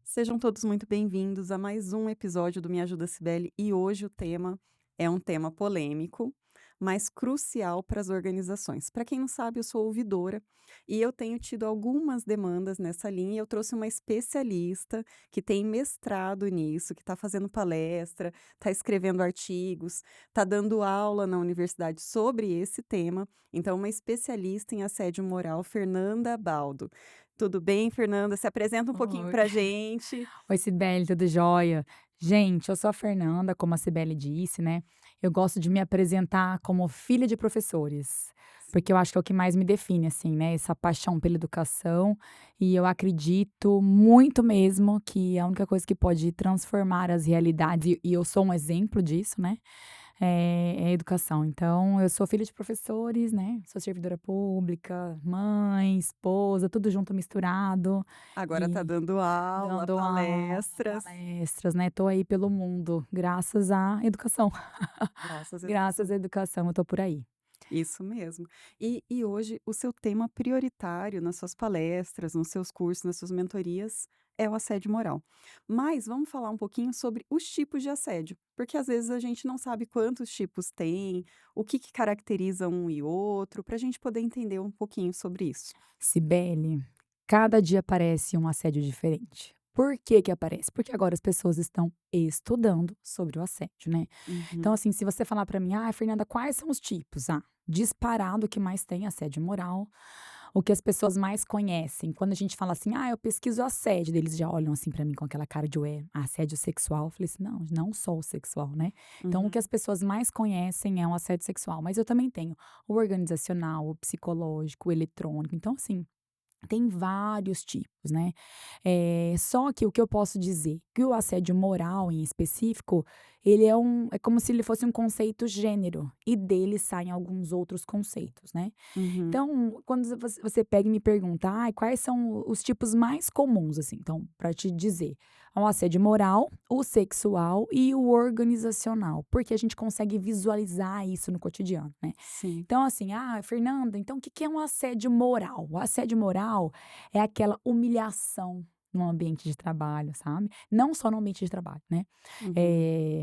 Sejam todos muito bem-vindos a mais um episódio do Me Ajuda Cibele e hoje o tema é um tema polêmico, mas crucial para as organizações. Para quem não sabe, eu sou ouvidora e eu tenho tido algumas demandas nessa linha. E eu trouxe uma especialista que tem mestrado nisso, que está fazendo palestra, está escrevendo artigos, está dando aula na universidade sobre esse tema. Então, uma especialista em assédio moral, Fernanda Baldo. Tudo bem, Fernanda? Se apresenta um pouquinho Oi. pra gente. Oi, Cibele, tudo jóia? Gente, eu sou a Fernanda, como a Cibele disse, né? Eu gosto de me apresentar como filha de professores, porque eu acho que é o que mais me define, assim, né? Essa paixão pela educação. E eu acredito muito mesmo que a única coisa que pode transformar as realidades, e eu sou um exemplo disso, né? É a educação. Então, eu sou filha de professores, né? Sou servidora pública, mãe, esposa, tudo junto misturado. Agora tá E dando aula, dando aula, palestras, palestras, né, tô aí pelo mundo, graças à educação. graças à Graças educação. à educação eu tô por aí. Isso mesmo. E hoje o seu tema prioritário nas suas palestras, nos seus cursos, nas suas mentorias, é o assédio moral. Mas vamos falar um pouquinho sobre os tipos de assédio, porque às vezes a gente não sabe quantos tipos tem, o que que caracteriza um e outro, para a gente poder entender um pouquinho sobre isso. Cibele, cada dia aparece um assédio diferente. Por que que aparece? Porque agora as pessoas estão estudando sobre o assédio, né. Então, Uhum, assim, se você falar pra mim: "Ah, Fernanda, quais são os tipos?", disparado o que mais tem é assédio moral, o que as pessoas mais conhecem. Quando a gente fala assim: "Ah, eu pesquiso assédio", daí eles já olham assim pra mim com aquela cara de: "Ué, assédio sexual?". Eu falei assim: "Não, não só o sexual, né". Então o que as uhum. pessoas mais conhecem é o assédio sexual, mas eu também tenho o organizacional, o psicológico, o eletrônico. Então, assim, tem vários tipos, né. Só que o que eu posso dizer, que o assédio moral em específico, ele é como se ele fosse um conceito gênero, e dele saem alguns outros conceitos, né. Uhum. Então, quando você pega e me pergunta: "Ai, quais são os tipos mais comuns?", assim, então, para te dizer, o assédio moral, o sexual e o organizacional, porque a gente consegue visualizar isso no cotidiano, né. Sim. Então, assim: "Ah, Fernanda, então o que que é um assédio moral?". O assédio moral é aquela humilhação no ambiente de trabalho, sabe. Não só no ambiente de trabalho, né. Uhum.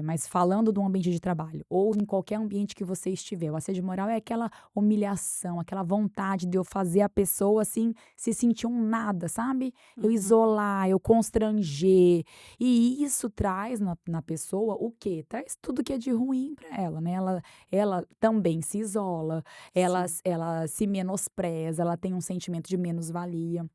Mas falando do ambiente de trabalho ou em qualquer ambiente que você estiver, o assédio moral é aquela humilhação, aquela vontade de eu fazer a pessoa, assim, se sentir um nada, sabe. Eu Uhum. isolar, eu constranger, e isso traz na pessoa o quê? Traz tudo que é de ruim para ela, né. Ela também se isola, Sim. ela se menospreza, ela tem um sentimento de menos-valia.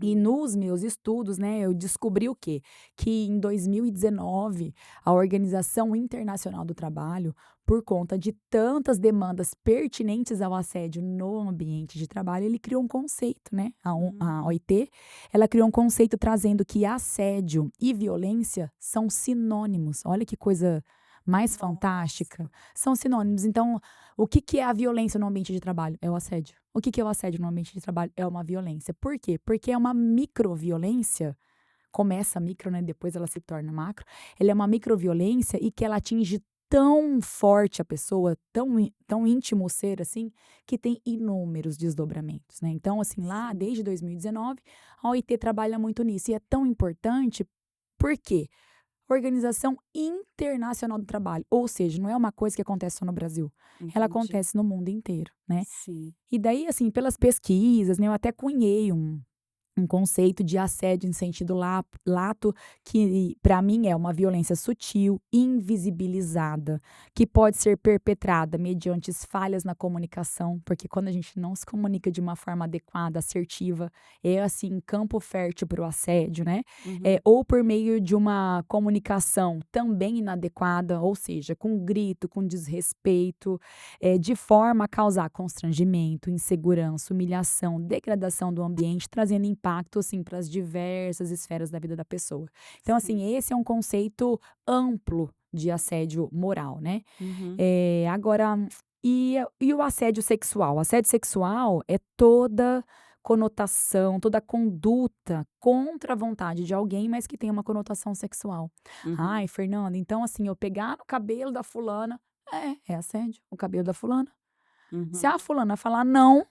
E Uhum. nos meus estudos, né, eu descobri o quê? Que em 2019, a Organização Internacional do Trabalho, por conta de tantas demandas pertinentes ao assédio no ambiente de trabalho, ele criou um conceito, né, a Hum. OIT, ela criou um conceito trazendo que assédio e violência são sinônimos. Olha que coisa mais fantástica. Nossa. São sinônimos. Então, o que que é a violência no ambiente de trabalho? É o assédio. O que que é o assédio no ambiente de trabalho? É uma violência. Por quê? Porque é uma microviolência, começa micro, né, depois ela se torna macro. Ela é uma microviolência e que ela atinge tão forte a pessoa, tão íntimo o ser, assim, que tem inúmeros desdobramentos, né. Então, assim, lá Sim. desde 2019, a OIT trabalha muito nisso e é tão importante, por quê? Organização Internacional do Trabalho, ou seja, não é uma coisa que acontece só no Brasil, ela Entendi. acontece no mundo inteiro, né. Sim. E daí, assim, pelas pesquisas, né, eu até cunhei um conceito de assédio em sentido lato, que para mim é uma violência sutil, invisibilizada, que pode ser perpetrada mediante falhas na comunicação, porque quando a gente não se comunica de uma forma adequada, assertiva, é assim, campo fértil para o assédio, né? Uhum. Ou por meio de uma comunicação também inadequada, ou seja, com grito, com desrespeito, de forma a causar constrangimento, insegurança, humilhação, degradação do ambiente, trazendo impacto, assim, para as diversas esferas da vida da pessoa. Então, Sim. assim, esse é um conceito amplo de assédio moral, né. Uhum. Agora, e o assédio sexual? O assédio sexual é toda conotação, toda conduta contra a vontade de alguém, mas que tem uma conotação sexual. Uhum. "Ai, Fernanda, então, assim, eu pegar no cabelo da fulana", é assédio, o cabelo da fulana. Se Uhum. a fulana falar não,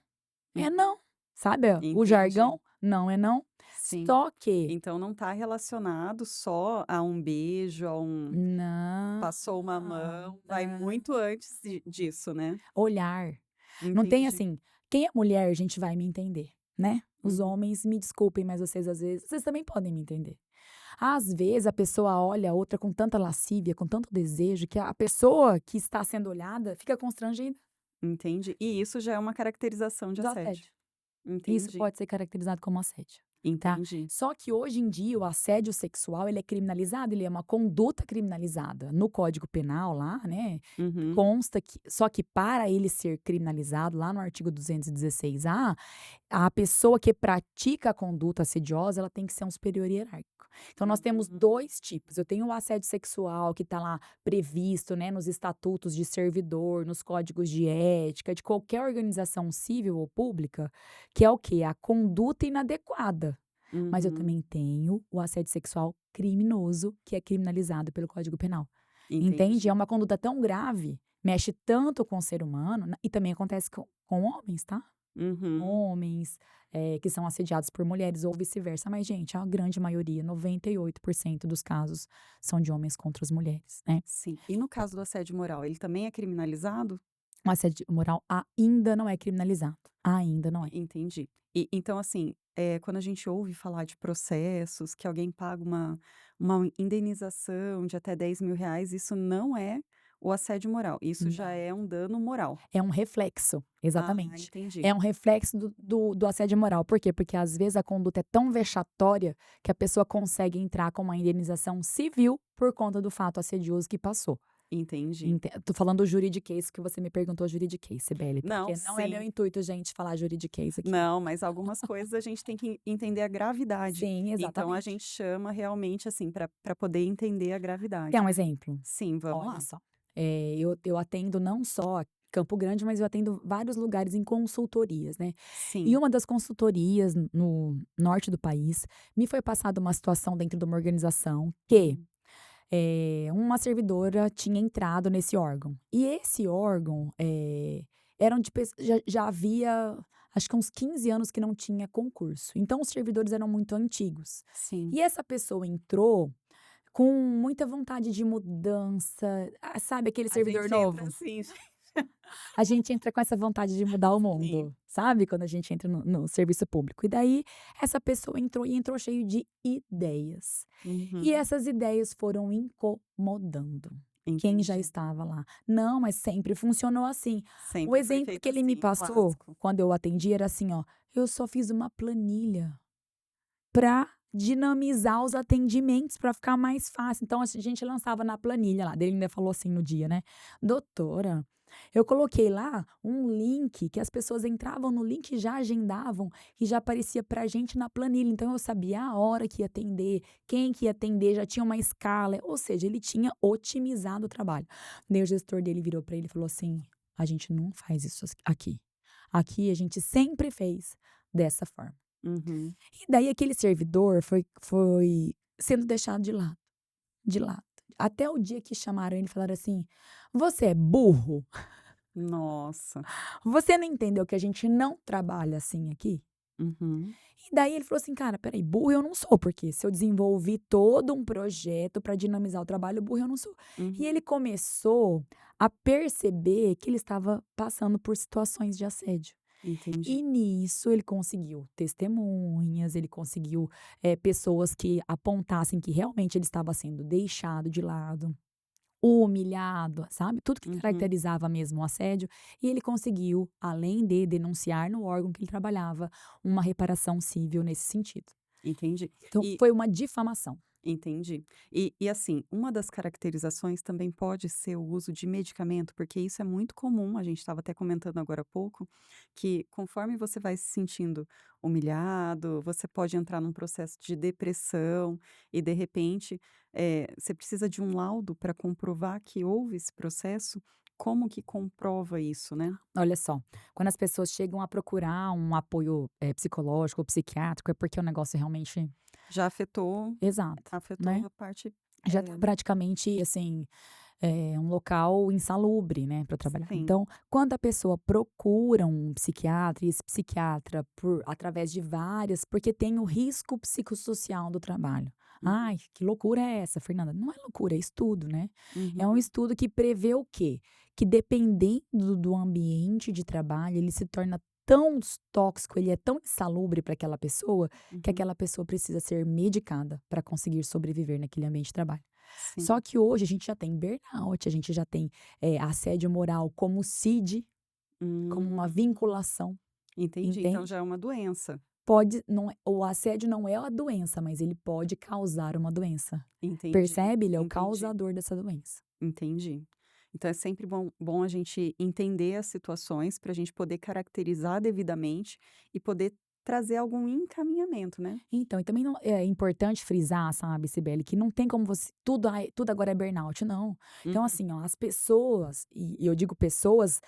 é Uhum. não, sabe o Entendi. jargão? Não é não. Sim. Só que Então não está relacionado só a um beijo, a um não, passou uma mão, vai não. muito antes disso, né? Olhar. Não tem Entendi. assim, quem é mulher, a gente vai me entender, né. Os Uhum. homens, me desculpem, mas vocês às vezes vocês também podem me entender. Às vezes a pessoa olha a outra com tanta lascívia, com tanto desejo, que a pessoa que está sendo olhada fica constrangida Entendi. E isso já é uma caracterização de do assédio. assédio. Isso Entendi, pode ser caracterizado como assédio, tá. entendi. Só que hoje em dia o assédio sexual ele é criminalizado, ele é uma conduta criminalizada. No Código Penal lá, né, Uhum, consta que só que para ele ser criminalizado, lá no artigo 216A, a pessoa que pratica a conduta assediosa, ela tem que ser um superior hierárquico. Então nós temos uhum, 2 tipos, eu tenho o assédio sexual que está lá previsto, né, nos estatutos de servidor, nos códigos de ética de qualquer organização civil ou pública, que é o quê? A conduta inadequada. Mas eu uhum. também tenho o assédio sexual criminoso, que é criminalizado pelo Código Penal. Entende? É Entendi. uma conduta tão grave, mexe tanto com o ser humano, e também acontece com homens, tá? Uhum. Homens, que são assediados por mulheres ou vice-versa. Mas, gente, a grande maioria, 98% dos casos, são de homens contra as mulheres, né? Sim. E no caso do assédio moral, ele também é criminalizado? O assédio moral ainda não é criminalizado. Ainda não é. Entendi. E então, assim, quando a gente ouve falar de processos, que alguém paga uma indenização de até R$ 10.000, isso não é o assédio moral, isso já Não. é um dano moral. É um reflexo, Ah, exatamente. entendi. É um reflexo do assédio moral. Por quê? Porque às vezes a conduta é tão vexatória que a pessoa consegue entrar com uma indenização civil por conta do fato assedioso que passou. Entendi. Tô falando do juridiquês, que você me perguntou juridiquês, Sibeli, Não, porque não é meu sim. intuito, gente, falar juridiquês aqui. Não, mas algumas coisas a gente tem que entender a gravidade. Sim, Então a exatamente. gente chama realmente, assim, para poder entender a Quer gravidade. um exemplo? Sim, vamos Olha lá. só, eu atendo não só Campo Grande, mas eu atendo vários lugares em consultorias, né. E Sim. uma das consultorias no norte do país, me foi passada uma situação dentro de uma organização que, Uhum. uma servidora tinha entrado nesse órgão. E esse órgão, eram de já havia acho que uns 15 anos que não tinha concurso, então os servidores eram muito antigos. Sim. E essa pessoa entrou com muita vontade de mudança, sabe aquele A servidor gente entra novo? assim, A gente entra com essa vontade de mudar o sim. mundo, sabe, quando a gente entra no serviço público. E daí, essa pessoa entrou cheio de ideias. E Uhum. essas ideias foram incomodando quem já Entendi. estava lá. Não, mas sempre funcionou assim. O Sempre foi exemplo feito que ele me assim, o passou, clássico. quando eu atendi, era assim, ó: "Eu só fiz uma planilha para dinamizar os atendimentos, para ficar mais fácil". Então, a gente lançava na planilha lá, daí ele ainda falou assim no dia, né: "Doutora, eu coloquei lá um link que as pessoas entravam no link e já agendavam, e já aparecia pra gente na planilha, então eu sabia a hora que ia atender, quem que ia atender, já tinha uma escala", ou seja, ele tinha otimizado o trabalho. Daí o gestor dele virou pra ele e falou assim: "A gente não faz isso aqui. Aqui a gente sempre fez dessa forma". Uhum. E daí aquele servidor foi sendo deixado de lado, de lado. Até o dia que chamaram ele e falaram assim: "Você é burro? Nossa. Você não entendeu que a gente não trabalha assim aqui?". Uhum. E daí ele falou assim: "Cara, espera aí, burro eu não sou, porque se eu desenvolvi todo um projeto para dinamizar o trabalho, burro eu não sou". E ele Uhum. começou a perceber que ele estava passando por situações de assédio. Entendi. E nisso ele conseguiu testemunhas, ele conseguiu, pessoas que apontassem que realmente ele estava sendo deixado de lado, humilhado, sabe, tudo que Uhum. caracterizava mesmo o assédio, e ele conseguiu, além de denunciar no órgão que ele trabalhava, uma reparação civil nesse sentido. Entendi. Então E foi uma difamação. entendi. E assim, uma das caracterizações também pode ser o uso de medicamento, porque isso é muito comum, a gente estava até comentando agora há pouco, que conforme você vai se sentindo humilhado, você pode entrar num processo de depressão e de repente, você precisa de um laudo para comprovar que houve esse processo. Como que comprova isso, né? Olha só, quando as pessoas chegam a procurar um apoio, psicológico ou psiquiátrico, é porque o negócio realmente Já afetou exato, afetou né. a parte, Já tá praticamente, assim, um local insalubre, né, para trabalhar. Sim. Então, quando a pessoa procura um psiquiatra, e esse psiquiatra através de várias porque tem o risco psicossocial do trabalho. Uhum. Ai, que loucura é essa, Fernanda? Não é loucura, é estudo, né. É um Uhum. estudo que prevê o quê? Que dependendo do ambiente de trabalho, ele se torna tão tóxico, ele é tão insalubre para aquela pessoa, que Uhum. aquela pessoa precisa ser medicada para conseguir sobreviver naquele ambiente de trabalho. Só Sim. que hoje a gente já tem burnout, a gente já tem, assédio moral como CID, como uma Hum. vinculação, Entendi, então entende? já é uma doença. Pode não é o assédio não é a doença, mas ele pode causar uma doença. Entendi, Percebe? Ele é o entendi, causador dessa doença. entendi. Então é sempre bom a gente entender as situações para a gente poder caracterizar devidamente e poder trazer algum encaminhamento, né. Então, e também não é importante frisar, sabe, Sibeli, que não tem como você tudo agora é burnout, não. Então, Uhum. assim, ó, as pessoas, e eu digo pessoas,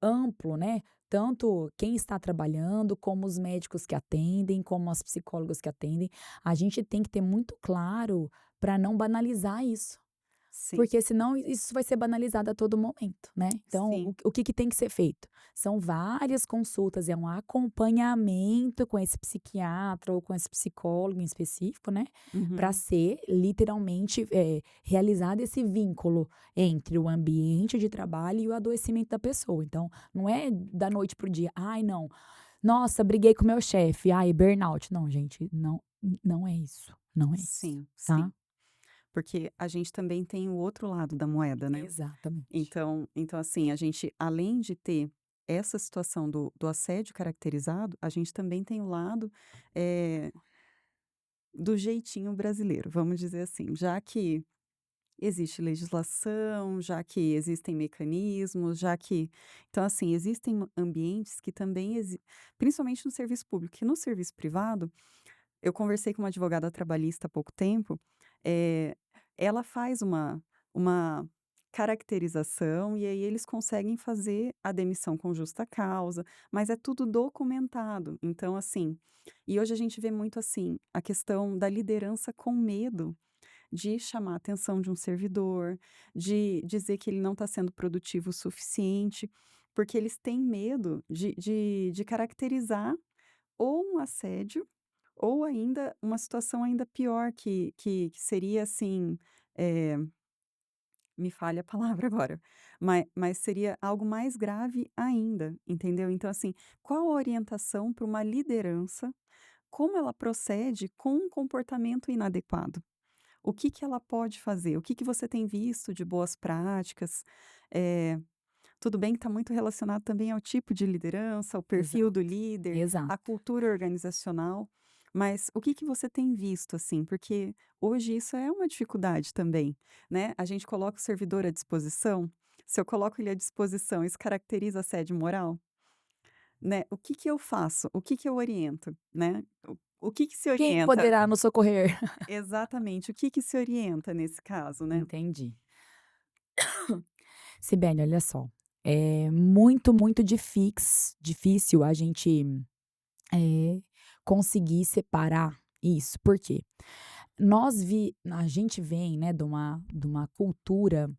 amplo, né, tanto quem está trabalhando, como os médicos que atendem, como as psicólogas que atendem, a gente tem que ter muito claro para não banalizar isso. Sim, Porque senão isso vai ser banalizado a todo momento, né. Então sim. o que que tem que ser feito? São várias consultas, é um acompanhamento com esse psiquiatra ou com esse psicólogo em específico, né, para Uhum. ser literalmente, realizado esse vínculo entre o ambiente de trabalho e o adoecimento da pessoa. Então, não é da noite para o dia: "Ai não, nossa briguei com o meu chefe, ai burnout". Não gente, não é isso, não é isso, Sim, tá? sim. Porque a gente também tem o outro lado da moeda, né. Exatamente. Então assim, a gente além de ter essa situação do assédio caracterizado, a gente também tem o lado, eh, do jeitinho brasileiro, vamos dizer assim, já que existe legislação, já que existem mecanismos, já que então assim, existem ambientes que também principalmente no serviço público, que no serviço privado, eu conversei com uma advogada trabalhista há pouco tempo, eh, ela faz uma caracterização e aí eles conseguem fazer a demissão com justa causa, mas é tudo documentado. Então assim, e hoje a gente vê muito assim, a questão da liderança com medo de chamar a atenção de um servidor, de dizer que ele não está sendo produtivo o suficiente, porque eles têm medo de caracterizar ou um assédio, ou ainda uma situação ainda pior que seria assim, eh, me falha a palavra agora, mas seria algo mais grave ainda, entendeu? Então assim, qual a orientação para uma liderança, como ela procede com um comportamento inadequado? O que que ela pode fazer? O que que você tem visto de boas práticas? Eh, Tudo bem que está muito relacionado também ao tipo de liderança, ao perfil do Exato, líder, à exato. cultura organizacional, mas o que que você tem visto, assim? Porque hoje isso é uma dificuldade também, né? A gente coloca o servidor à disposição, se eu coloco ele à disposição, isso caracteriza assédio moral, né? O que que eu faço? O que que eu oriento, né? O que que se Quem orienta? poderá nos socorrer? Exatamente, o que que se orienta nesse caso, né? Entendi. Sibeli, olha só, é muito, muito difícil a gente, eh, conseguir separar isso, por quê? A gente vem, né, de uma cultura,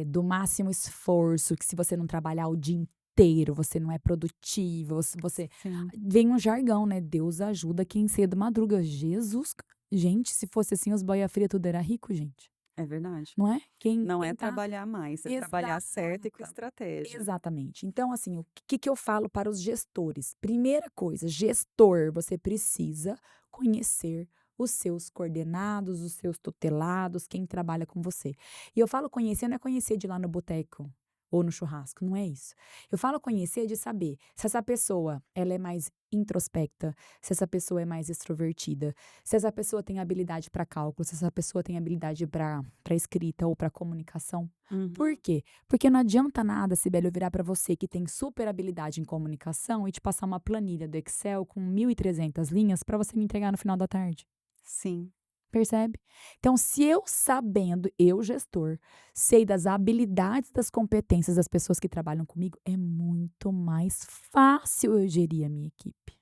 do máximo esforço, que se você não trabalhar o dia inteiro, você não é produtivo, se você Sim, vem um jargão, né, "Deus ajuda quem cedo madruga". Jesus, gente, se fosse assim os boia fria tudo era rico, gente, é verdade. não é? Quem Não é quem tá trabalhar mais, é trabalhar exata, certo e com estratégia. exatamente. Então assim, o que eu falo para os gestores? Primeira coisa, gestor, você precisa conhecer os seus coordenados, os seus tutelados, quem trabalha com você. E eu falo conhecer, não é conhecer de ir lá no boteco ou no churrasco, não é isso. Eu falo conhecer de saber se essa pessoa, ela é mais introspecta, se essa pessoa é mais extrovertida, se essa pessoa tem habilidade para cálculo, se essa pessoa tem habilidade para escrita ou para comunicação. Por Uhum. quê? Porque não adianta nada, Sibeli, eu virar para você que tem super habilidade em comunicação e te passar uma planilha do Excel com 1.300 linhas para você me entregar no final da tarde. Sim, Percebe? Então, se eu sabendo, eu gestor, sei das habilidades, das competências das pessoas que trabalham comigo, é muito mais fácil eu gerir a minha equipe.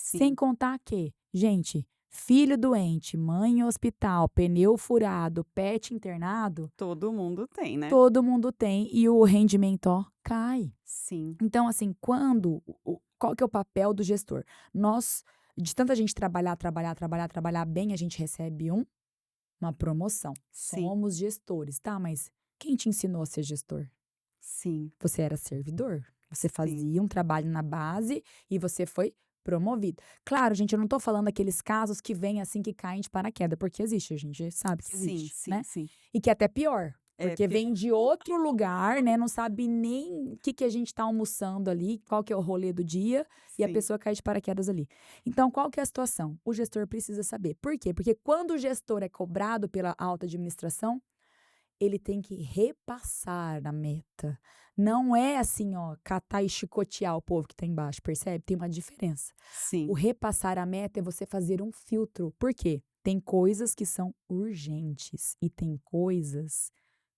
Sem sim. contar que, gente, Filho doente, mãe em hospital, pneu furado, pet internado, Todo mundo tem, né? todo mundo tem e o rendimento, ó, cai. Sim, Então, assim, quando qual que é o papel do gestor? Nós, de tanta gente trabalhar, trabalhar, trabalhar, trabalhar bem, a gente recebe uma promoção. sim, Somos gestores, tá? Mas quem te ensinou a ser gestor? sim, Você era servidor. Você sim, fazia um trabalho na base e você foi promovido. Claro, gente, eu não tô falando daqueles casos que vem assim que caem de paraquedas, porque existe, a gente sabe que sim, existe, sim, né? sim. E que é até pior, É, porque porque vem de outro lugar, né? Não sabe nem o que, que a gente tá almoçando ali, qual que é o rolê do dia, e a sim, pessoa cai de paraquedas ali. Então, qual que é a situação? O gestor precisa saber. Por quê? Porque quando o gestor é cobrado pela alta administração, ele tem que repassar a meta. Não é assim, ó, catar e chicotear o povo que tá embaixo, percebe? Tem uma diferença. O sim. repassar a meta é você fazer um filtro. Por quê? Tem coisas que são urgentes e tem coisas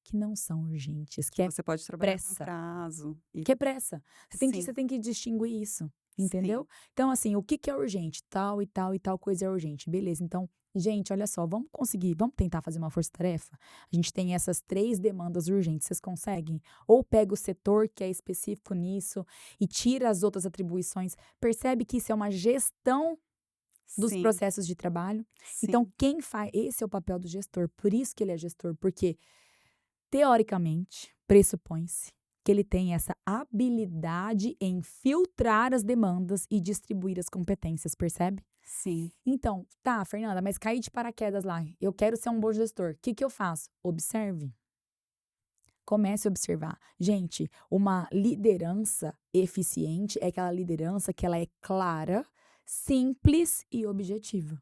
que não são urgentes, Que que é você pode trabalhar com pressa. prazo e Que é pressa. Você sim, tem que distinguir isso, entendeu? sim, Então, assim, o que que é urgente? Tal e tal e tal coisa é urgente. Beleza, então, gente, olha só, vamos tentar fazer uma força-tarefa? A gente tem essas 3 demandas urgentes, vocês conseguem? Ou pega o setor que é específico nisso e tira as outras atribuições. Percebe que isso é uma gestão dos sim, processos de trabalho? Então, sim, quem faz esse é o papel do gestor, por isso que ele é gestor, porque teoricamente, pressupõe-se que ele tem essa habilidade em filtrar as demandas e distribuir as competências, percebe? sim, Então, tá, Fernanda, mas caí de paraquedas lá. Eu quero ser um bom gestor. O que que eu faço? Observe. Comece a observar. Gente, uma liderança eficiente é aquela liderança que ela é clara, simples e objetiva.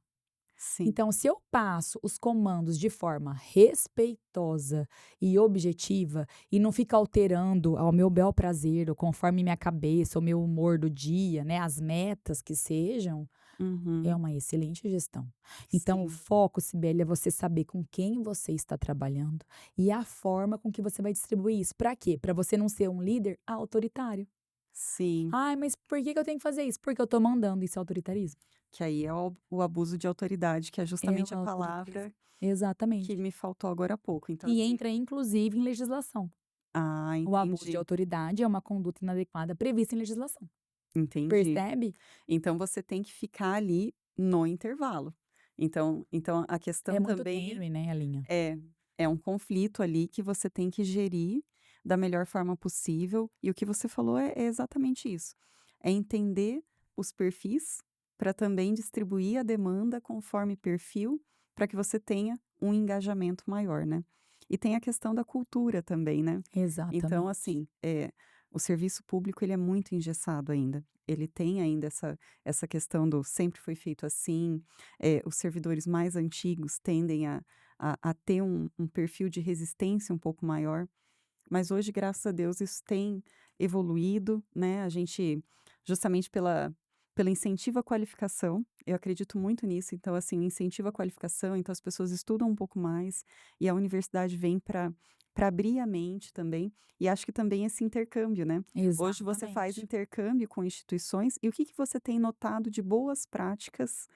sim, Então, se eu passo os comandos de forma respeitosa e objetiva e não fica alterando ao meu bel prazer, ou conforme minha cabeça, o meu humor do dia, né, as metas que sejam, é uhum, uma excelente gestão. Então, o sim, foco, Sibeli, é você saber com quem você está trabalhando e a forma com que você vai distribuir isso. Para quê? Para você não ser um líder autoritário. sim. Ai, mas por que que eu tenho que fazer isso? Porque eu estou mandando, isso é autoritarismo. Que aí é o abuso de autoridade, que é É o justamente a autoritarismo. palavra que Exatamente. me faltou agora há pouco. Então, E assim, entra inclusive em legislação. O abuso de entendi, autoridade é uma conduta inadequada prevista em legislação. entendi. Percebe? Então você tem que ficar ali no intervalo. Então a É questão muito também tênue, né, a linha. é é um conflito ali que você tem que gerir da melhor forma possível, e o que você falou é exatamente isso. É entender os perfis para também distribuir a demanda conforme perfil, para que você tenha um engajamento maior, né. E tem a questão da cultura também, né. Então Exatamente. assim, o serviço público ele é muito engessado ainda. Ele tem ainda essa questão do sempre foi feito assim, os servidores mais antigos tendem a ter um perfil de resistência um pouco maior, mas hoje, graças a Deus, isso tem evoluído, né, a gente justamente pela incentivo à qualificação, eu acredito muito nisso, então, assim, incentiva a qualificação, então as pessoas estudam um pouco mais, e a universidade vem para abrir a mente também, e acho que também esse intercâmbio, né. Hoje você faz Exatamente. intercâmbio com instituições, e o que que você tem notado de boas práticas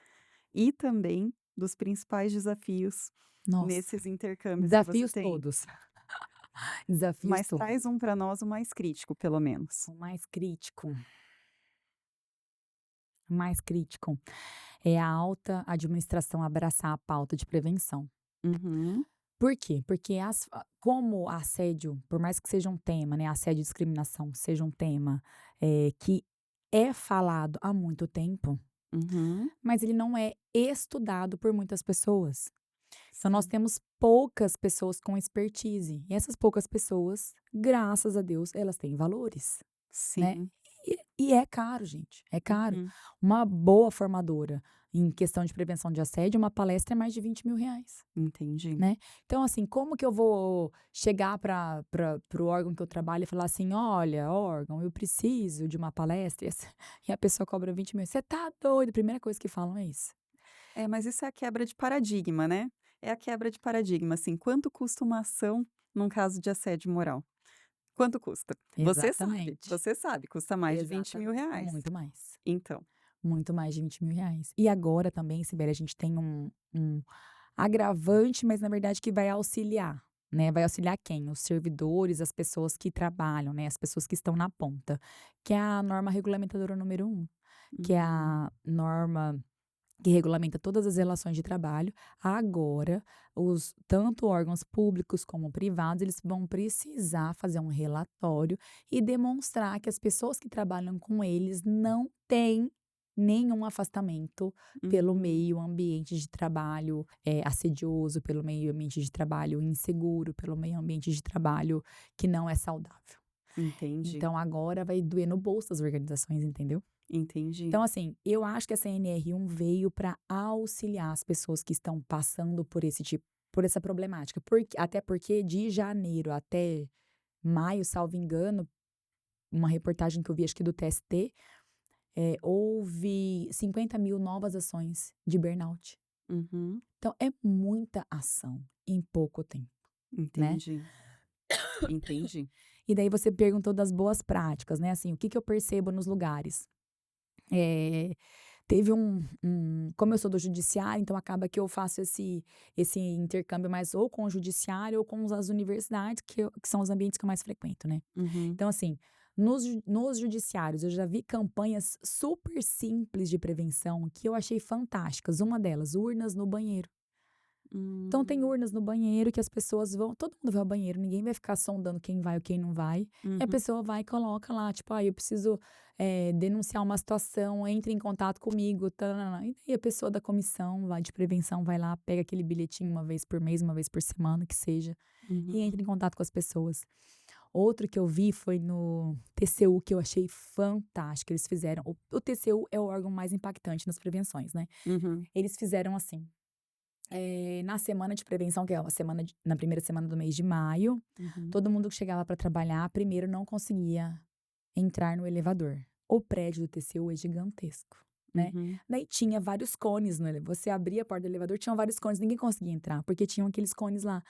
e também dos principais desafios Nossa, nesses intercâmbios que você desafios tem? todos. Desafios Mas todos. traz um para nós, o mais crítico, pelo menos. O mais crítico é a alta administração abraçar a pauta de prevenção. Uhum. Por quê? Porque como assédio, por mais que seja um tema, né, assédio e discriminação seja um tema, que é falado há muito tempo, Uhum. mas ele não é estudado por muitas pessoas. Então nós Sim. temos poucas pessoas com expertise, e essas poucas pessoas, graças a Deus, elas têm valores, né. Sim. E é caro, gente, é caro. Uhum. Uma boa formadora em questão de prevenção de assédio, uma palestra é mais de R$ 20.000. Entendi. Né. Então, assim, como que eu vou chegar para o órgão que eu trabalho e falar assim: "Olha, órgão, eu preciso de uma palestra", e a pessoa cobra 20.000. Você tá doido? A primeira coisa que falam é isso. É, mas isso é a quebra de paradigma, né. É a quebra de paradigma, assim, quanto custa uma ação num caso de assédio moral? Quanto custa? Exatamente, Você sabe, custa mais de 20.000 exatamente. reais. Muito mais. Então. Muito mais de R$ 20.000. E agora também, Sibeli, a gente tem um agravante, mas na verdade que vai auxiliar, né, vai auxiliar quem? Os servidores, as pessoas que trabalham, né, as pessoas que estão na ponta, que é a norma regulamentadora número 1, que é Uhum, a norma que regulamenta todas as relações de trabalho. Agora, os tanto órgãos públicos como privados, eles vão precisar fazer um relatório e demonstrar que as pessoas que trabalham com eles não têm nenhum afastamento pelo uhum, meio ambiente de trabalho, assedioso, pelo meio ambiente de trabalho inseguro, pelo meio ambiente de trabalho que não é saudável. entendi, Então agora vai doer no bolso das organizações, entendeu? entendi. Então, assim, eu acho que a CNR1 veio para auxiliar as pessoas que estão passando por essa problemática. Até porque de janeiro até maio, salvo engano, uma reportagem que eu vi, acho que do TST, houve 50.000 novas ações de burnout. Uhum, Então, é muita ação em pouco tempo, né? entendi, entendi. E daí você perguntou das boas práticas, né? Assim, o que que eu percebo nos lugares? Eh, Teve como eu sou do judiciário, então acaba que eu faço esse intercâmbio mais ou com o judiciário ou com as universidades, que são os ambientes que eu mais frequento, né. Uhum, Então assim, nos judiciários eu já vi campanhas super simples de prevenção que eu achei fantásticas, uma delas, urnas no banheiro. Então tem hum, urnas no banheiro que as pessoas vão, todo mundo vai ao banheiro, ninguém vai ficar sondando quem vai ou quem não vai, e a uhum, pessoa vai e coloca lá, tipo: "Ai, eu preciso, denunciar uma situação, entre em contato comigo, tã-nã-nã". E daí a pessoa da comissão vai de prevenção vai lá, pega aquele bilhetinho uma vez por mês, uma vez por semana, que seja, e uhum, entra em contato com as pessoas. Outro que eu vi foi no TCU, que eu achei fantástico, eles fizeram o TCU é o órgão mais impactante nas prevenções, né. uhum, Eles fizeram assim, na semana de prevenção, que é uma semana na primeira semana do mês de maio, uhum, todo mundo que chegava para trabalhar, primeiro não conseguia entrar no elevador. O prédio do TCU é gigantesco, né. uhum, Daí tinha vários cones no elevador, você abria a porta do elevador, tinham vários cones, ninguém conseguia entrar, porque tinham aqueles cones lá,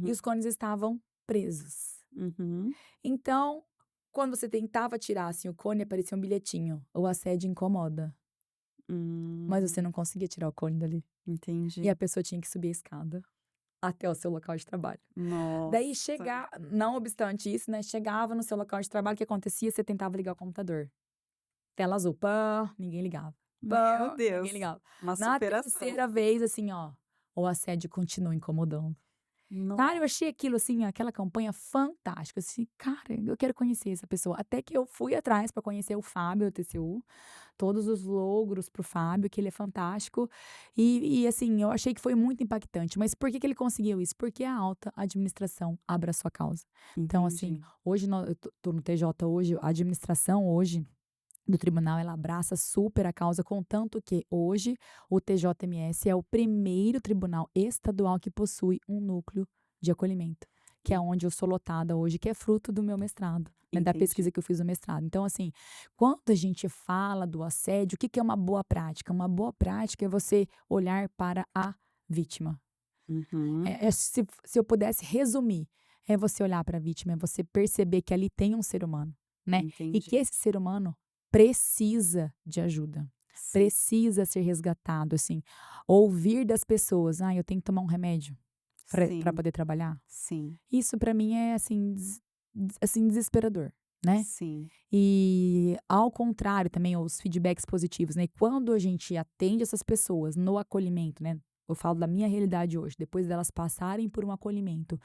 e uhum, os cones estavam presos. uhum, Então, quando você tentava tirar, assim, o cone, aparecia um bilhetinho: "O assédio incomoda", mas você hum, não conseguia tirar o cone dali, e entendi. a pessoa tinha que subir a escada até o seu local de trabalho. Daí Nossa, não obstante isso, né, chegava no seu local de trabalho, o que acontecia? Você tentava ligar o computador. Tela azul, pã, ninguém ligava. meu Pã, ninguém Deus, ligava. uma Na superação. terceira vez, assim, ó, o assédio continua incomodando. Cara, eu No achei aquilo, assim, aquela campanha fantástica, assim, cara, eu quero conhecer essa pessoa. Até que eu fui atrás para conhecer o Fábio, o TCU, todos os logros para o Fábio, que ele é fantástico. E, assim, eu achei que foi muito impactante. Mas por que que ele conseguiu isso? Porque a alta administração abraçou a causa. Então, assim, entendi, hoje eu tô no TJ hoje, a administração hoje do tribunal, ela abraça super a causa, contanto que hoje o TJMS é o primeiro tribunal estadual que possui um núcleo de acolhimento, que é en onde eu sou lotada hoje, que é fruto do meu mestrado, né, da entendi. pesquisa que eu fiz no mestrado. Então, assim, quando a gente fala do assédio, o que que é uma boa prática? Uma boa prática é você olhar para a vítima. Uhum, Se eu pudesse resumir, é você olhar para a vítima, é você perceber que ali tem um ser humano, né, e entendi. que esse ser humano precisa de ajuda, Sim, precisa ser resgatado, assim. Ouvir das pessoas: "Ah, eu tenho que tomar um remédio para sim, poder trabalhar". sim, Isso para mim é, assim, assim, desesperador, né. sim, E ao contrário também, os feedbacks positivos, né, quando a gente atende essas pessoas no acolhimento, né, eu falo da minha realidade hoje, depois delas passarem por um acolhimento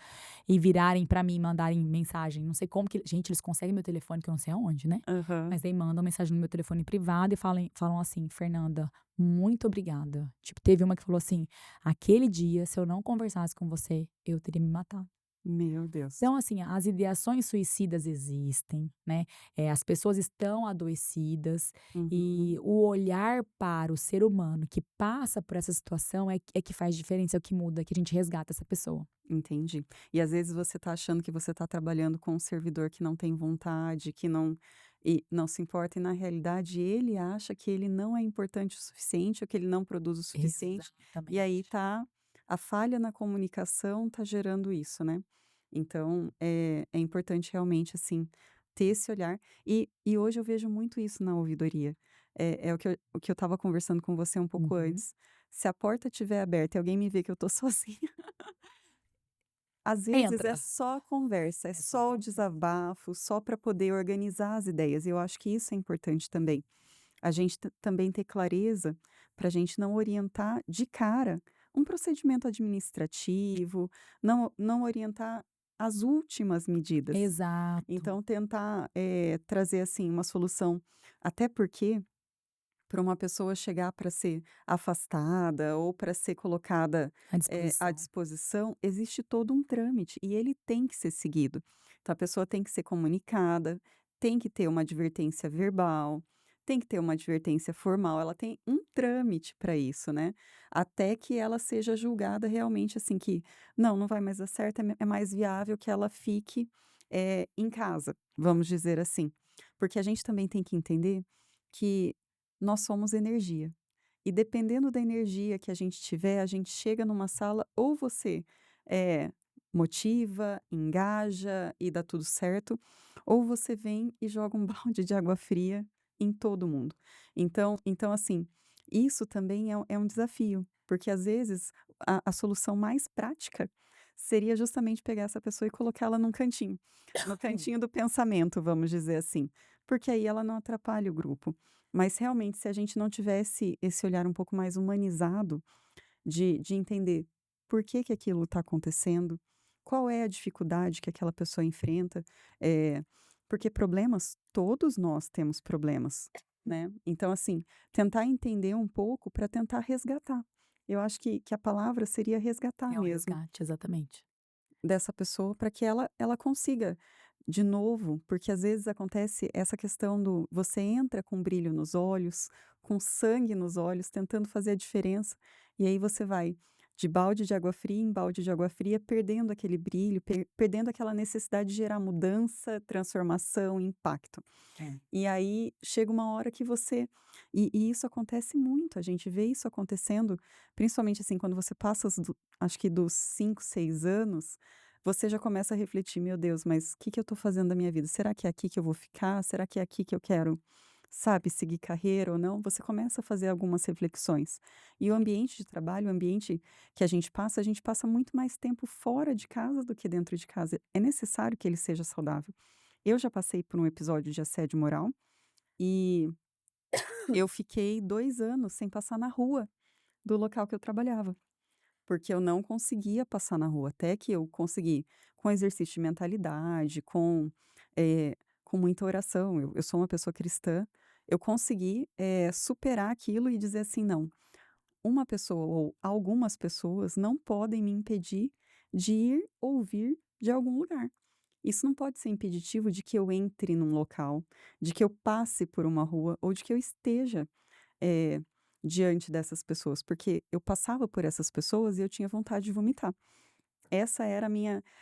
e virarem pra mim, mandarem mensagem, não sei como que gente, eles conseguem meu telefone que eu não sei aonde, né, aham. mas aí mandam mensagem no meu telefone privado e falam assim: "Fernanda, muito obrigada". Tipo, teve uma que falou assim: "Aquele dia, se eu não conversasse com você, eu teria me matado". Meu Deus. Então, assim, as ideações suicidas existem, né, as pessoas estão adoecidas, Uhum, e o olhar para o ser humano que passa por essa situação é que faz diferença, é o que muda, que a gente resgata essa pessoa. entendi. E às vezes você tá achando que você tá trabalhando com um servidor que não tem vontade, que não não se importa, e na realidade ele acha que ele não é importante o suficiente, ou que ele não produz o suficiente, e aí Exatamente. tá a falha na comunicação tá gerando isso, né. Então, é importante realmente, assim, ter esse olhar. E hoje eu vejo muito isso na ouvidoria. É o que eu estava conversando com você um pouco Uhum. antes. Se a porta estiver aberta e alguém me vê que eu tô sozinha, às vezes é Entra. só conversa, é É só só o conversa. desabafo, só para poder organizar as ideias, e eu acho que isso é importante também. A gente também ter clareza para a gente não orientar de cara um procedimento administrativo, não orientar as últimas medidas. Exato. Então tentar, trazer, assim, uma solução, até porque para uma pessoa chegar para ser afastada ou para ser colocada, À à disposição. disposição, existe todo um trâmite e ele tem que ser seguido. Então a pessoa tem que ser comunicada, tem que ter uma advertência verbal, tem que ter uma advertência formal, ela tem um trâmite para isso, né, até que ela seja julgada realmente, assim, que não vai mais dar certo, é mais viável que ela fique, em casa, vamos dizer assim. Porque a gente também tem que entender que nós somos energia. E dependendo da energia que a gente tiver, a gente chega numa sala, ou você, motiva, engaja e dá tudo certo, ou você vem e joga um balde de água fria em todo mundo. Então assim, isso também é um desafio, porque às vezes a solução mais prática seria justamente pegar essa pessoa e colocá-la num cantinho, no cantinho do pensamento, vamos dizer assim, porque aí ela não atrapalha o grupo. Mas realmente, se a gente não tivesse esse olhar um pouco mais humanizado de entender por que que aquilo está acontecendo, qual é a dificuldade que aquela pessoa enfrenta, porque problemas, todos nós temos problemas, né? Então, assim, tentar entender um pouco para tentar resgatar. Eu acho que a palavra seria resgatar É o mesmo resgate, exatamente. dessa pessoa para que ela consiga de novo, porque às vezes acontece essa questão do você entra com brilho nos olhos, com sangue nos olhos, tentando fazer a diferença, e aí você vai de balde de água fria em balde de água fria, perdendo aquele brilho, perdendo aquela necessidade de gerar mudança, transformação, impacto. É. E aí chega uma hora que você e isso acontece muito, a gente vê isso acontecendo, principalmente, assim, quando você passa acho que dos 5, 6 anos, você já começa a refletir: "Meu Deus, mas o que que eu estou fazendo da minha vida? Será que é aqui que eu vou ficar? Será que é aqui que eu quero, sabe, seguir carreira ou não?". Você começa a fazer algumas reflexões. E o ambiente de trabalho, o ambiente que a gente passa muito mais tempo fora de casa do que dentro de casa. É necessário que ele seja saudável. Eu já passei por um episódio de assédio moral e eu fiquei 2 anos sem passar na rua do local que eu trabalhava, porque eu não conseguia passar na rua, até que eu consegui, com exercício de mentalidade, com muita oração, eu sou uma pessoa cristã, eu consegui, superar aquilo e dizer assim: "Não, uma pessoa ou algumas pessoas não podem me impedir de ir ou vir de algum lugar". Isso não pode ser impeditivo de que eu entre num local, de que eu passe por uma rua ou de que eu esteja, eh, diante dessas pessoas, porque eu passava por essas pessoas e eu tinha vontade de vomitar. Essa era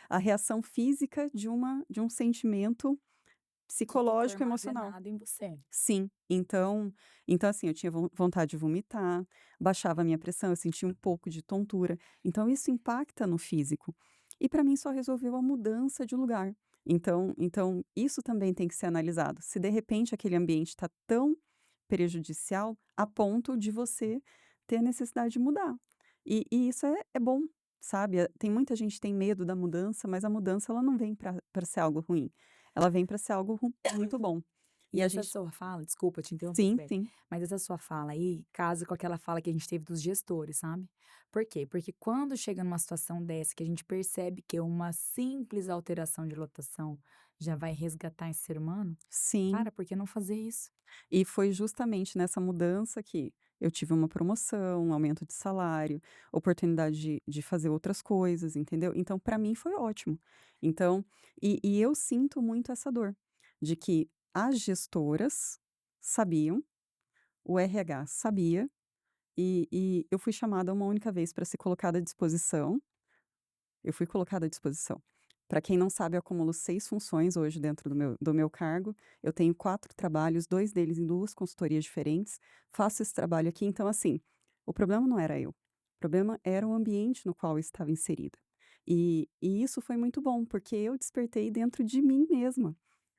a reação física de um sentimento Que ficou psicológico e emocional. armazenado em você. Sim, então assim, eu tinha vontade de vomitar, baixava a minha pressão, eu sentia um pouco de tontura, então isso impacta no físico. E para mim só resolveu a mudança de lugar. Então isso também tem que ser analisado, se de repente aquele ambiente está tão prejudicial a ponto de você ter a necessidade de mudar. E isso é bom, sabe, tem muita gente que tem medo da mudança, mas a mudança ela não vem para ser algo ruim, ela vem para ser algo muito bom. E E a essa gente sua fala, desculpa te interromper, sim, Sibeli, sim. mas essa sua fala aí casa com aquela fala que a gente teve dos gestores, sabe? Por quê? Porque quando chega numa situação dessa, que a gente percebe que uma simples alteração de lotação já vai resgatar esse ser humano, Sim. cara, por que não fazer isso? E foi justamente nessa mudança que eu tive uma promoção, um aumento de salário, oportunidade de fazer outras coisas, entendeu. Então para mim foi ótimo. Então e eu sinto muito essa dor, de que as gestoras sabiam, o RH sabia, e eu fui chamada uma única vez para ser colocada à disposição. Eu fui colocada à disposição. Para quem não sabe, eu acumulo 6 funções hoje dentro do meu cargo. Eu tenho 4 trabalhos, 2 deles em 2 consultorias diferentes. Faço esse trabalho aqui, então assim, o problema não era eu, o problema era o ambiente no qual eu estava inserida. E isso foi muito bom, porque eu despertei dentro de mim mesma,